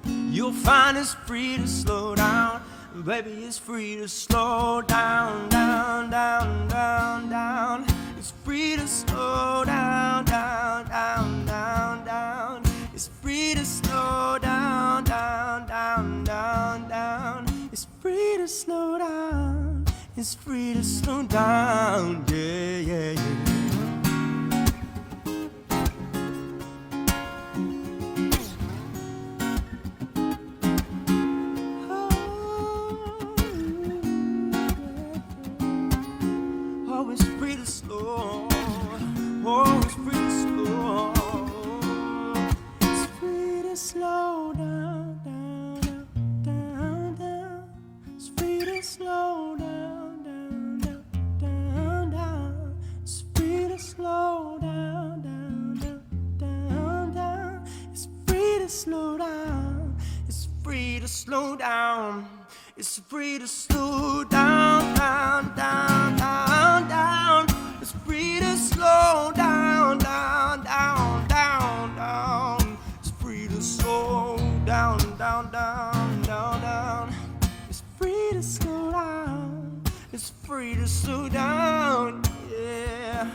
You'll find it's free to slow down, baby, it's free to slow down, down, down, down, down. It's free to slow down, down, down, down, down. It's free to slow down, down, down, down, down. It's free to slow down. It's free to slow down, yeah, yeah, yeah. Oh, it's free to slow. Oh, it's free to slow. It's free to slow down, down, down, down. It's free to slow down, down, down, down, down. It's free to slow down, down, down, down, down. It's free to slow down. It's free to slow down. It's free to slow down, down, down, down, down. It's free to slow down, down, down, down, down. It's free to slow down, down, down, down, down. It's free to slow down. It's free to slow down, yeah.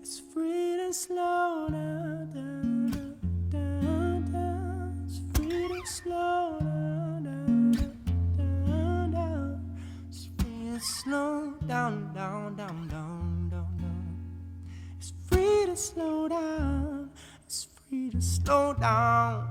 It's free to slow down, down, down, down. It's free to slow down, down, down, down. It's free to slow down, down, down, down, down, down. It's free to slow down. It's free to slow down.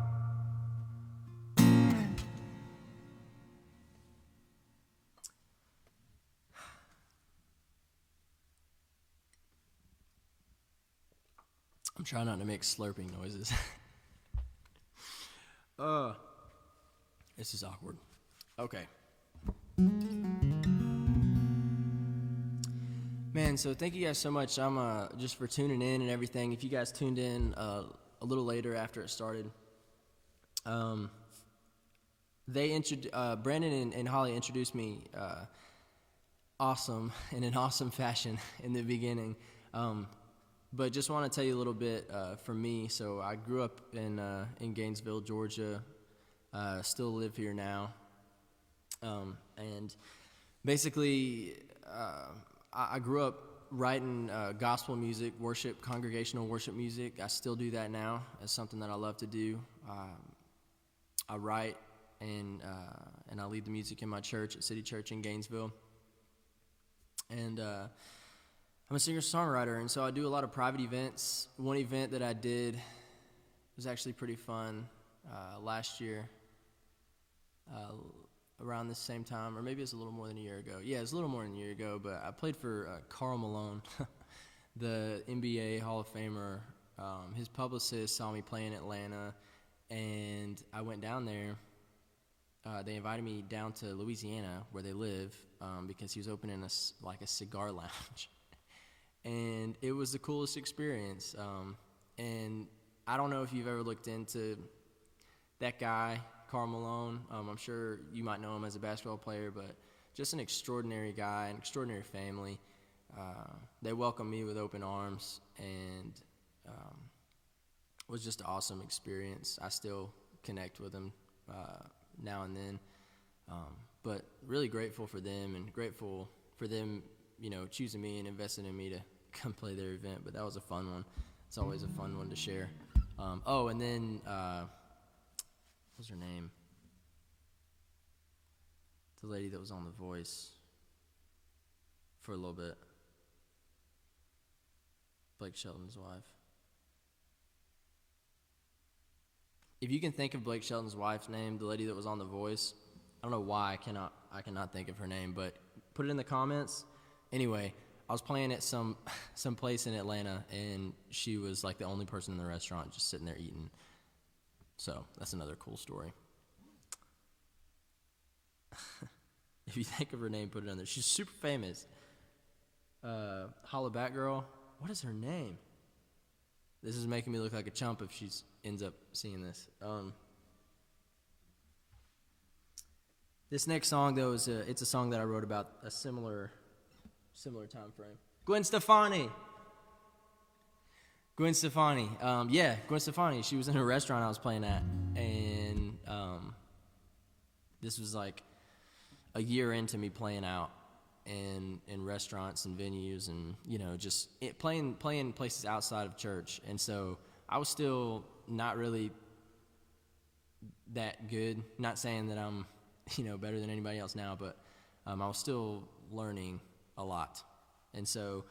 I'm trying not to make slurping noises. This is awkward. Okay. Man, so thank you guys so much. I'm just for tuning in and everything. If you guys tuned in a little later after it started, Brandon and Holly introduced me awesome in an awesome fashion in the beginning. But just want to tell you a little bit for me. So I grew up in Gainesville, Georgia. Still live here now. And basically, I grew up writing gospel music, worship, congregational worship music. I still do that now. It's something that I love to do. I write and I lead the music in my church at City Church in Gainesville. And I'm a singer-songwriter, and so I do a lot of private events. One event that I did was actually pretty fun last year, around this same time, or maybe it's a little more than a year ago. Yeah, it's a little more than a year ago, but I played for Karl Malone, the NBA Hall of Famer. His publicist saw me play in Atlanta, and I went down there. They invited me down to Louisiana, where they live, because he was opening a cigar lounge. And it was the coolest experience. And I don't know if you've ever looked into that guy, Karl Malone. I'm sure you might know him as a basketball player, but just an extraordinary guy, an extraordinary family. They welcomed me with open arms, and it was just an awesome experience. I still connect with them now and then. But really grateful for them, and grateful for them, choosing me and investing in me to come play their event. But that was a fun one. It's always a fun one to share. And then what was her name? The lady that was on The Voice for a little bit. Blake Shelton's wife. If you can think of Blake Shelton's wife's name, the lady that was on The Voice, I don't know why I cannot think of her name, but put it in the comments. Anyway, I was playing at some place in Atlanta, and she was like the only person in the restaurant just sitting there eating. So that's another cool story. If you think of her name, put it on there. She's super famous. Holla Back Girl. What is her name? This is making me look like a chump if she ends up seeing this. This next song, though, it's a song that I wrote about a similar time frame. Gwen Stefani. Gwen Stefani. Gwen Stefani. She was in a restaurant I was playing at, and this was like a year into me playing out in restaurants and venues, and just playing places outside of church. And so I was still not really that good. Not saying that I'm better than anybody else now, but I was still learning a lot. And so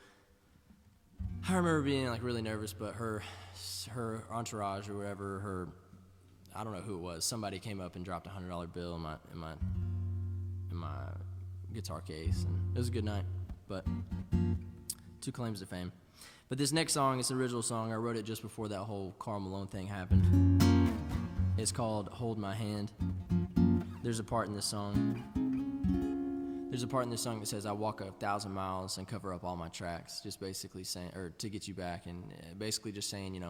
I remember being like really nervous, but her entourage or whatever, I don't know who it was, somebody came up and dropped a $100 bill in my guitar case, and it was a good night. But 2 claims to fame. But this next song, it's an original song. I wrote it just before that whole Karl Malone thing happened. It's called Hold My Hand. There's a part in this song that says, I walk 1,000 miles and cover up all my tracks, just basically saying, or to get you back, and basically just saying,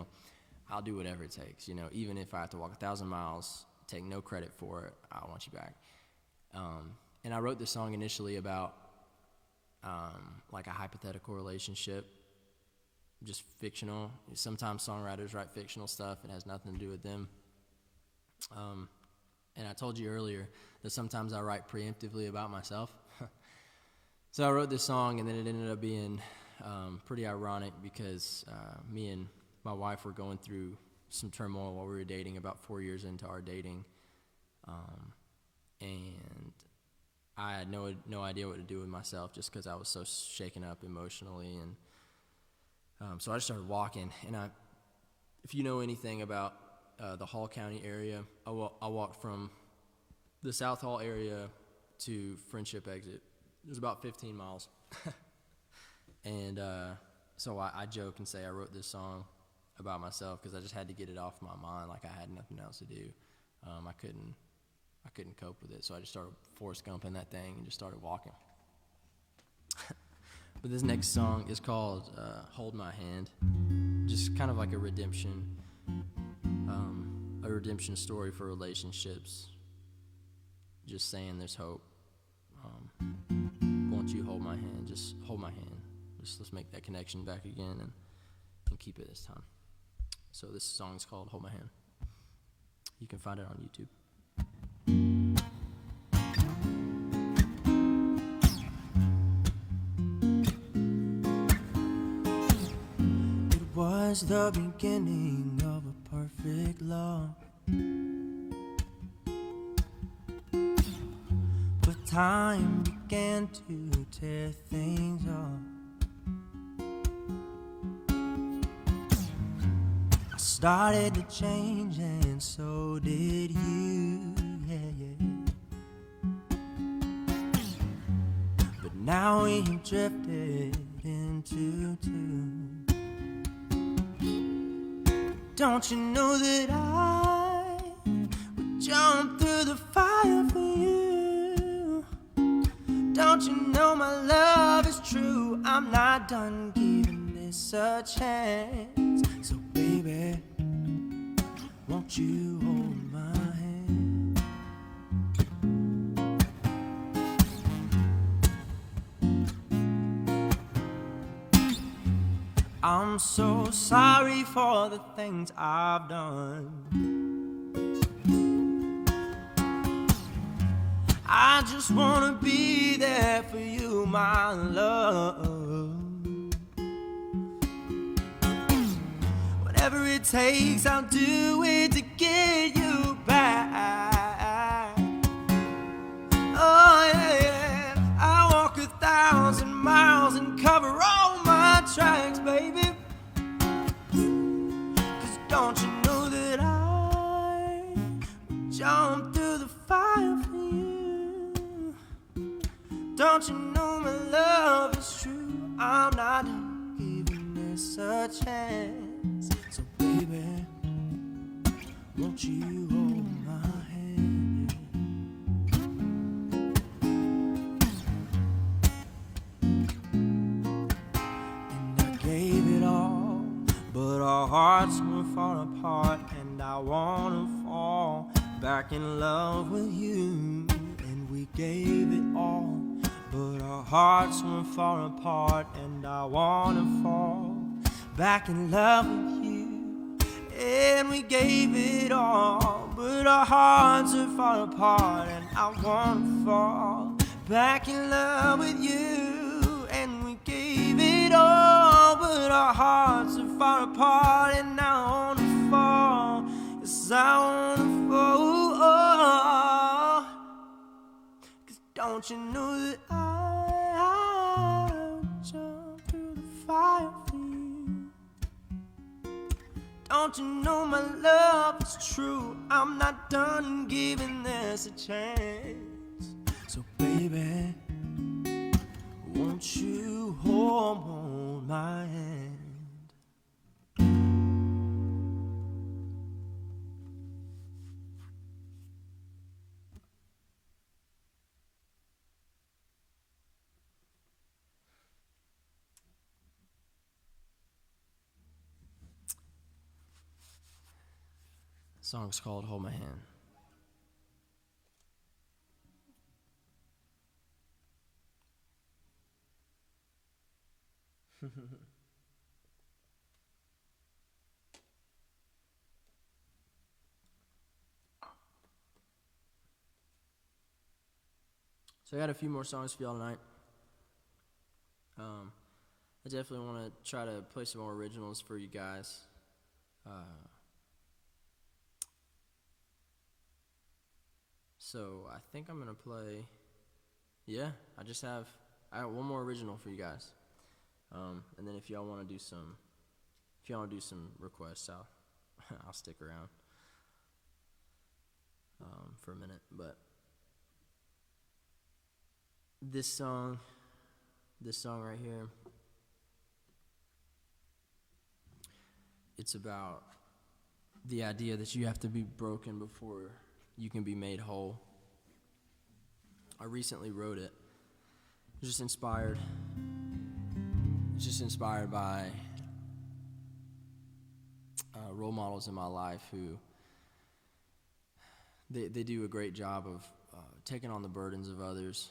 I'll do whatever it takes, even if I have to walk 1,000 miles, take no credit for it, I want you back. And I wrote this song initially about like a hypothetical relationship, just fictional. Sometimes songwriters write fictional stuff. It has nothing to do with them. And I told you earlier that sometimes I write preemptively about myself. So I wrote this song, and then it ended up being pretty ironic because me and my wife were going through some turmoil while we were dating, about 4 years into our dating. And I had no idea what to do with myself just because I was so shaken up emotionally. And so I just started walking. And if you know anything about the Hall County area, I walked from the South Hall area to Friendship Exit. It was about 15 miles. And so I joke and say I wrote this song about myself because I just had to get it off my mind, like I had nothing else to do. I couldn't cope with it, so I just started Forrest Gumping that thing and just started walking. But this next song is called Hold My Hand, just kind of like a redemption story for relationships, just saying there's hope. Won't you hold my hand? Just hold my hand. Let's make that connection back again and keep it this time. So this song is called Hold My Hand. You can find it on YouTube. It was the beginning of a perfect love, but time began to tear things up. I started to change and so did you, yeah. But now we have drifted into two. Don't you know that I would jump through the fire for you? Don't you know my love is true? I'm not done giving this a chance. So baby, won't you hold my hand? I'm so sorry for the things I've done. I just wanna be there for you, my love. Whatever it takes, I'll do it to get you back. Oh yeah, I walk 1,000 miles and cover all my tracks, baby. 'Cause don't you know that I would jump through the fire for you? Don't you know my love is true? I'm not giving this a chance. So baby, won't you hold my hand? our hearts were far apart, and I wanna fall back in love with you. And we gave it all, but our hearts were far apart, and I wanna fall back in love with you. And we gave it all, but our hearts are far apart, and I wanna fall back in love with you. And we gave it all, but our hearts are far apart, and I wanna fall, yes I wanna fall. 'Cause don't you know that I would jump through the fire for you? Don't you know my love is true? I'm not done giving this a chance. So baby, won't you hold my hand? The song's called Hold My Hand. So I got a few more songs for y'all tonight. I definitely want to try to play some more originals for you guys. So I think I'm gonna play. Yeah, I got one more original for you guys. And then if y'all want to do some requests, I'll stick around for a minute. But this song right here, it's about the idea that you have to be broken before you can be made whole. I recently wrote it. Just inspired by role models in my life who they do a great job of taking on the burdens of others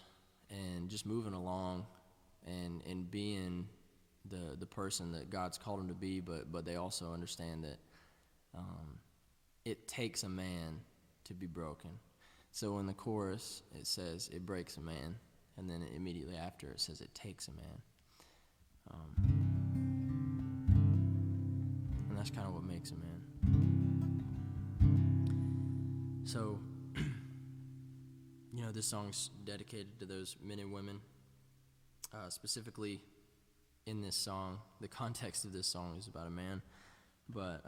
and just moving along and being the person that God's called them to be, but they also understand that it takes a man to be broken. So in the chorus it says it breaks a man, and then immediately after it says it takes a man. And that's kind of what makes a man. So, this song's dedicated to those men and women. Specifically in this song, the context of this song is about a man, but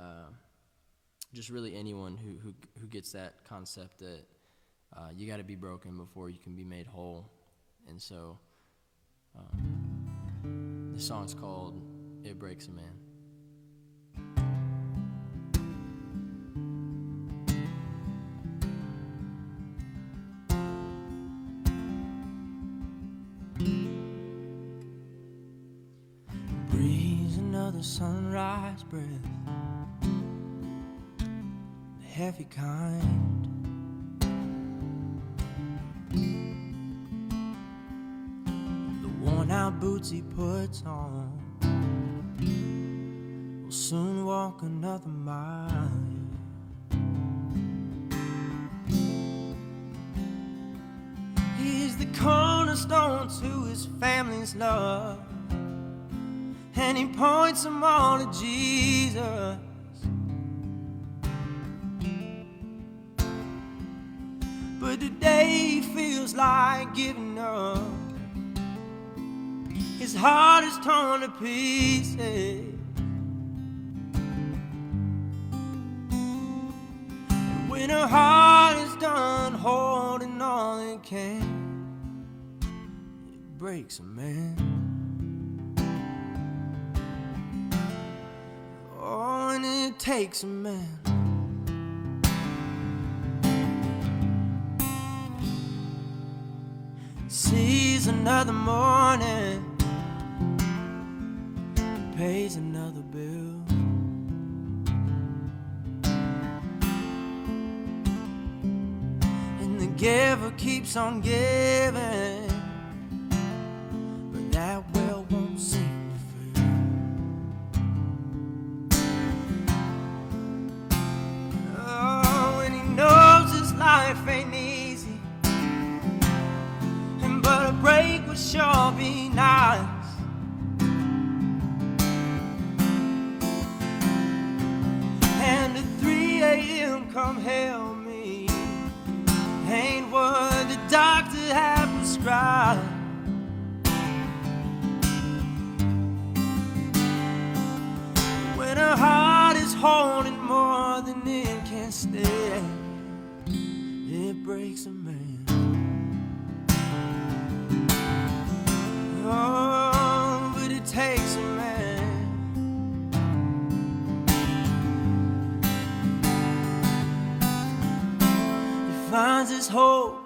just really anyone who gets that concept that you got to be broken before you can be made whole. And so the song's called It Breaks a Man. Breeze, another sunrise breath, the heavy kind. The worn out boots he puts on will soon walk another mile. He's the cornerstone to his family's love, and he points them all to Jesus. But today he feels like giving up. His heart is torn to pieces, and when her heart is done holding all it can, it breaks a man. Oh, and it takes a man. Sees another morning, pays another bill. giver keeps on giving, but that well won't seem to fill. Oh, and he knows his life ain't easy, and but a break would sure be nice. And at 3 a.m. come help me ain't what the doctor had prescribed. When a heart is holding more than it can stand, it breaks a man. Oh, but it takes a man. Finds his hope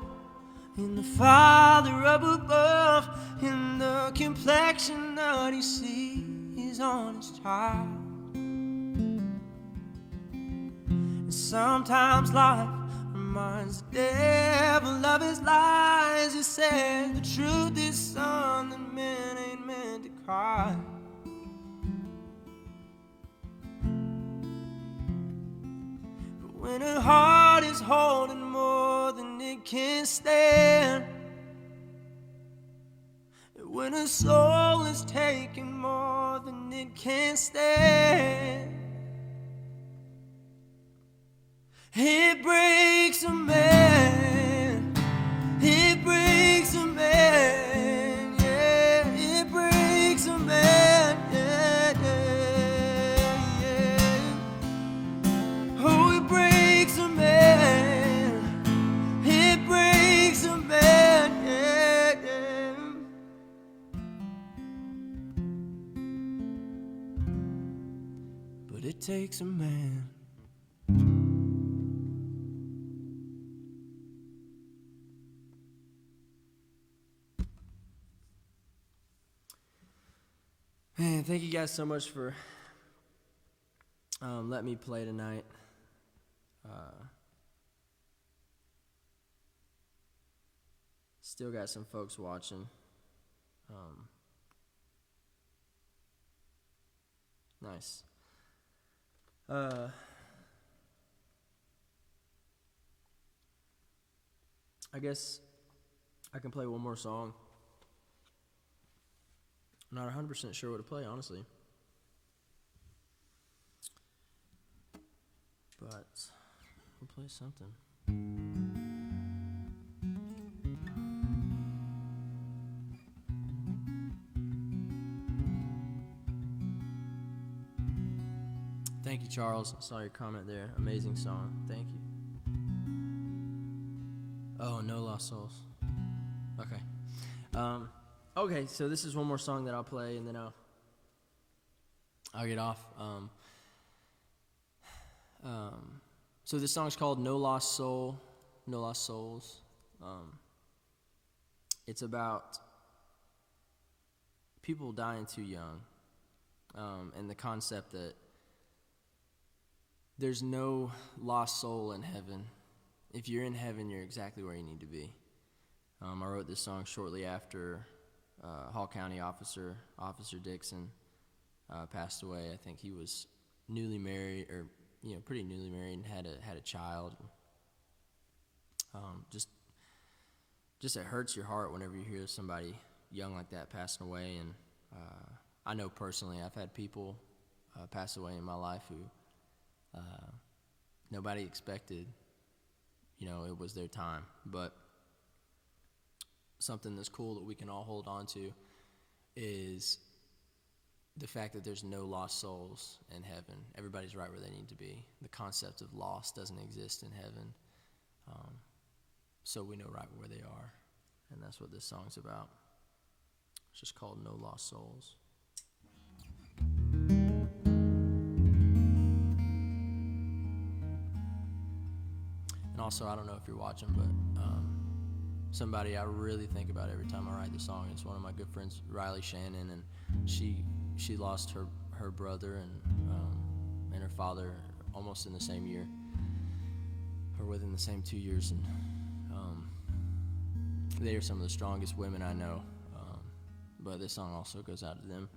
in the Father up above, in the complexion that he sees on his child. And sometimes life reminds the devil of his lies. He said the truth is, son, that men ain't meant to cry. When a heart is holding more than it can stand, when a soul is taking more than it can stand, it breaks a man. It breaks a man. Yeah, it breaks a man. Yeah, yeah, yeah. Oh, it breaks a man. It breaks a man. Yeah, yeah. But it takes a man. Man, thank you guys so much for letting me play tonight. Still got some folks watching. Nice. I guess I can play one more song. I'm not 100% sure what to play, honestly. But we'll play something. Thank you, Charles. I saw your comment there. Amazing song. Thank you. Oh, No Lost Souls. Okay. Okay, so this is one more song that I'll play, and then I'll get off. So this song's called No Lost Soul, No Lost Souls. It's about people dying too young, and the concept that there's no lost soul in heaven. If you're in heaven, you're exactly where you need to be. I wrote this song shortly after Hall County Officer Dixon passed away. I think he was newly married, or pretty newly married, and had a child. Just it hurts your heart whenever you hear somebody young like that passing away. And I know personally, I've had people pass away in my life who nobody expected. It was their time, but something that's cool that we can all hold on to is the fact that there's no lost souls in heaven. Everybody's right where they need to be. The concept of lost doesn't exist in heaven, so we know right where they are, and that's what this song's about. It's just called No Lost Souls. And also, I don't know if you're watching, but somebody I really think about every time I write the song. It's one of my good friends, Riley Shannon, and she lost her brother and her father almost in the same year, or within the same 2 years. And They are some of the strongest women I know, but this song also goes out to them.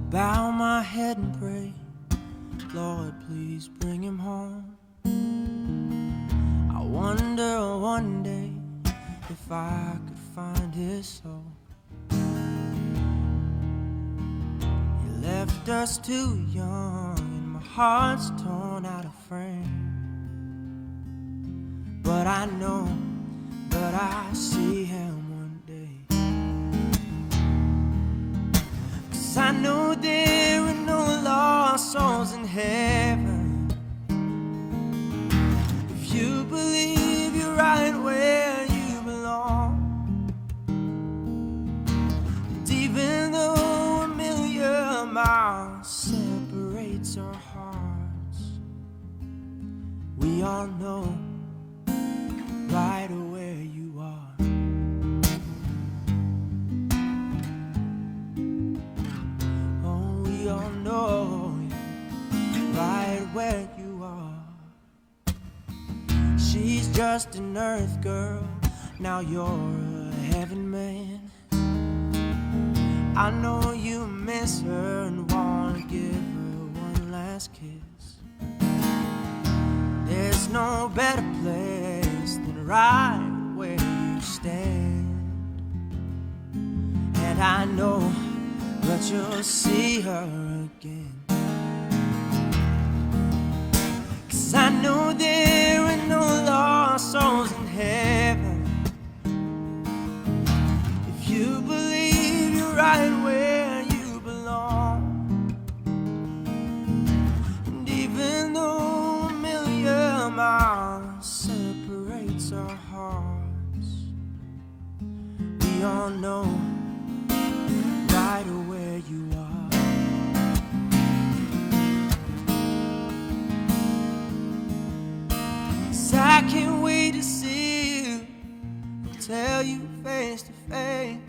Bow my head and pray, Lord, please bring him home. I wonder one day if I could find his soul. He left us too young and my heart's torn out of frame. But I know that I see him one day. I know there are no lost souls in heaven. If you believe you're right where you belong, and even though a million miles separates our hearts, we all know right where you are. We all know right where you are. She's just an earth girl, now you're a heaven man. I know you miss her and wanna give her one last kiss. There's no better place than right where you stand. And I know but you'll see her again. 'Cause I know there are no lost souls in heaven. If you believe you're right where you belong, and even though a million miles separates our hearts, we all know right where you are. 'Cause I can't wait to see you and tell you face to face,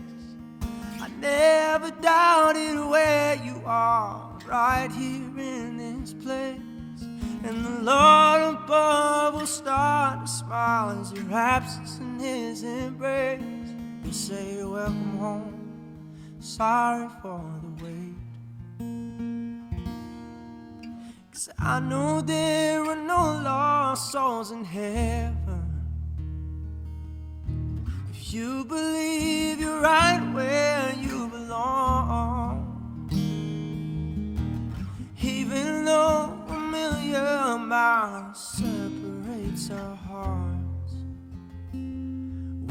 I never doubted where you are, right here in this place. And the Lord above will start to smile as your absence in his embrace. He'll say welcome home, sorry for the wait. 'Cause I know there are no lost souls in heaven. If you believe you're right where you belong, even though a million miles separates our hearts,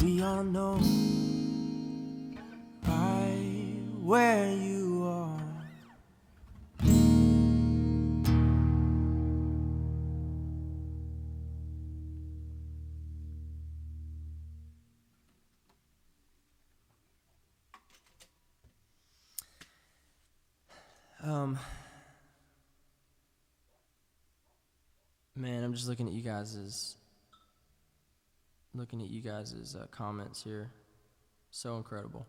we all know right where you are. Man, I'm just looking at you guys' comments here. So incredible.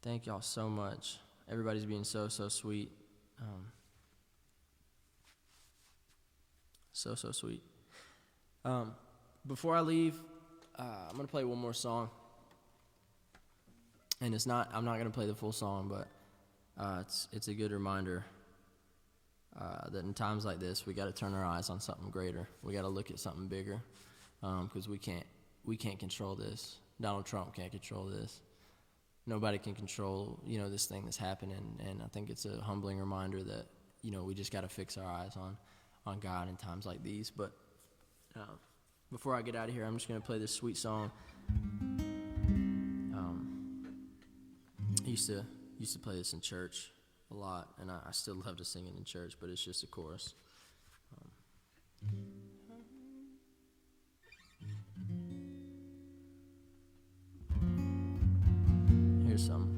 Thank y'all so much. Everybody's being so sweet. So sweet. Before I leave, I'm gonna play one more song, and I'm not gonna play the full song, but it's a good reminder that in times like this, we got to turn our eyes on something greater. We got to look at something bigger, because we can't control this. Donald Trump can't control this. Nobody can control, this thing that's happening. And I think it's a humbling reminder that, we just got to fix our eyes on God in times like these. But before I get out of here, I'm just going to play this sweet song. I used to play this in church a lot, and I still love to sing it in church, but it's just a chorus. Here's some.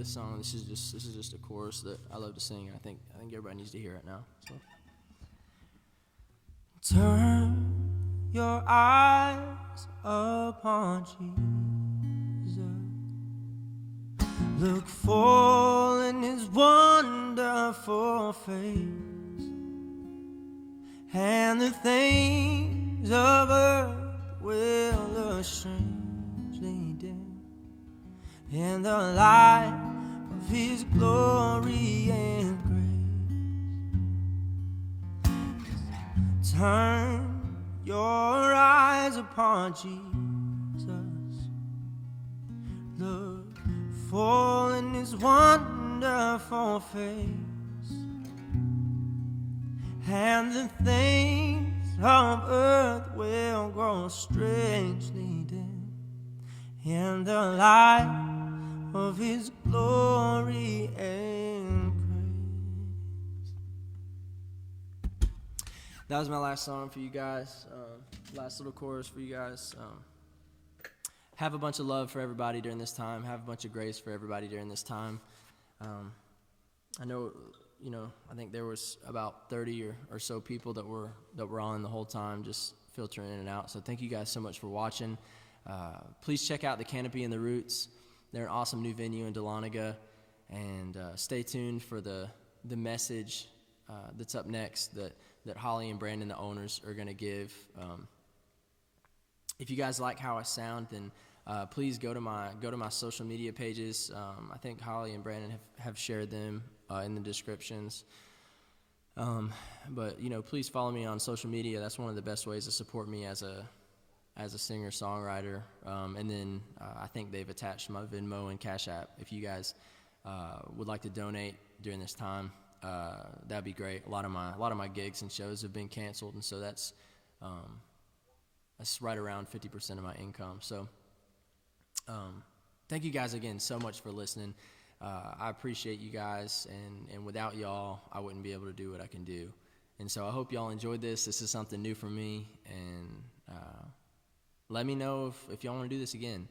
this song. This is just a chorus that I love to sing. I think everybody needs to hear it now. So. Turn your eyes upon Jesus. Look full in his wonderful face, and the things of earth will look strangely dim in the light of his glory and grace. Turn your eyes upon Jesus. Look full in his wonderful face, and the things of earth will grow strangely dim in the light of his glory and grace. That was my last song for you guys, last little chorus for you guys. Have a bunch of love for everybody during this time. Have a bunch of grace for everybody during this time. I know, I think there was about 30 or so people that were on the whole time, just filtering in and out. So thank you guys so much for watching. Please check out the Canopy and the Roots. They're an awesome new venue in Dahlonega, and stay tuned for the message that's up next that Holly and Brandon, the owners, are going to give. If you guys like how I sound, then please go to my social media pages. I think Holly and Brandon have shared them in the descriptions. But please follow me on social media. That's one of the best ways to support me as a singer-songwriter. And then I think they've attached my Venmo and Cash App. If you guys would like to donate during this time, that'd be great. A lot of my gigs and shows have been canceled, and so that's right around 50% of my income. So thank you guys again so much for listening. I appreciate you guys, and without y'all, I wouldn't be able to do what I can do. And so I hope y'all enjoyed this. This is something new for me, and let me know if y'all want to do this again.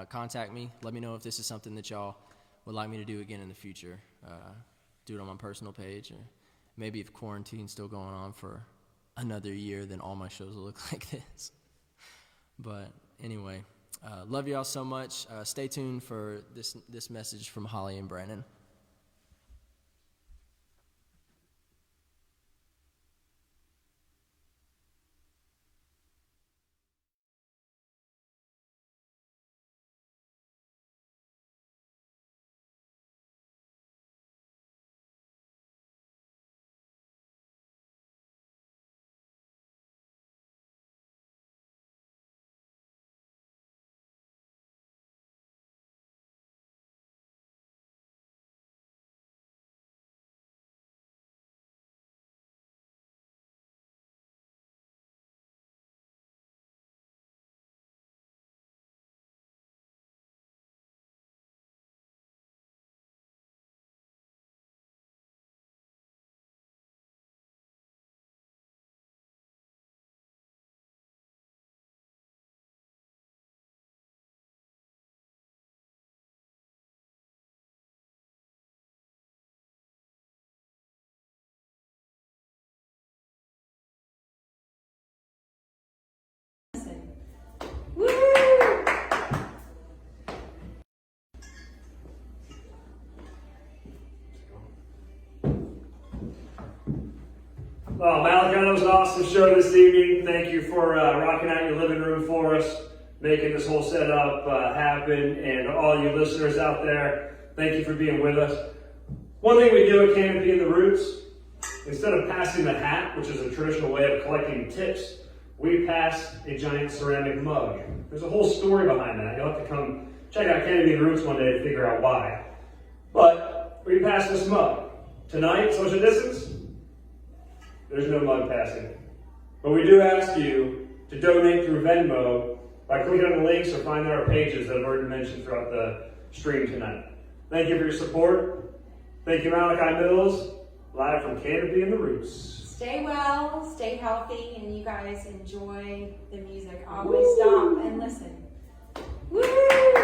Contact me. Let me know if this is something that y'all would like me to do again in the future. Do it on my personal page, or maybe if quarantine's still going on for another year, then all my shows will look like this. But anyway, love y'all so much. Stay tuned for this message from Holly and Brandon. Well, Malachi, that was an awesome show this evening. Thank you for rocking out your living room for us, making this whole setup happen, and all you listeners out there, thank you for being with us. One thing we do at Canopy and the Roots, instead of passing the hat, which is a traditional way of collecting tips, we pass a giant ceramic mug. There's a whole story behind that. You'll have to come check out Canopy and the Roots one day to figure out why. But we pass this mug. Tonight, social distance, there's no mug passing. But we do ask you to donate through Venmo by clicking on the links or finding our pages that I've already mentioned throughout the stream tonight. Thank you for your support. Thank you, Malachi Mills, live from Canopy and the Roots. Stay well, stay healthy, and you guys enjoy the music. Always stop and listen. Woo!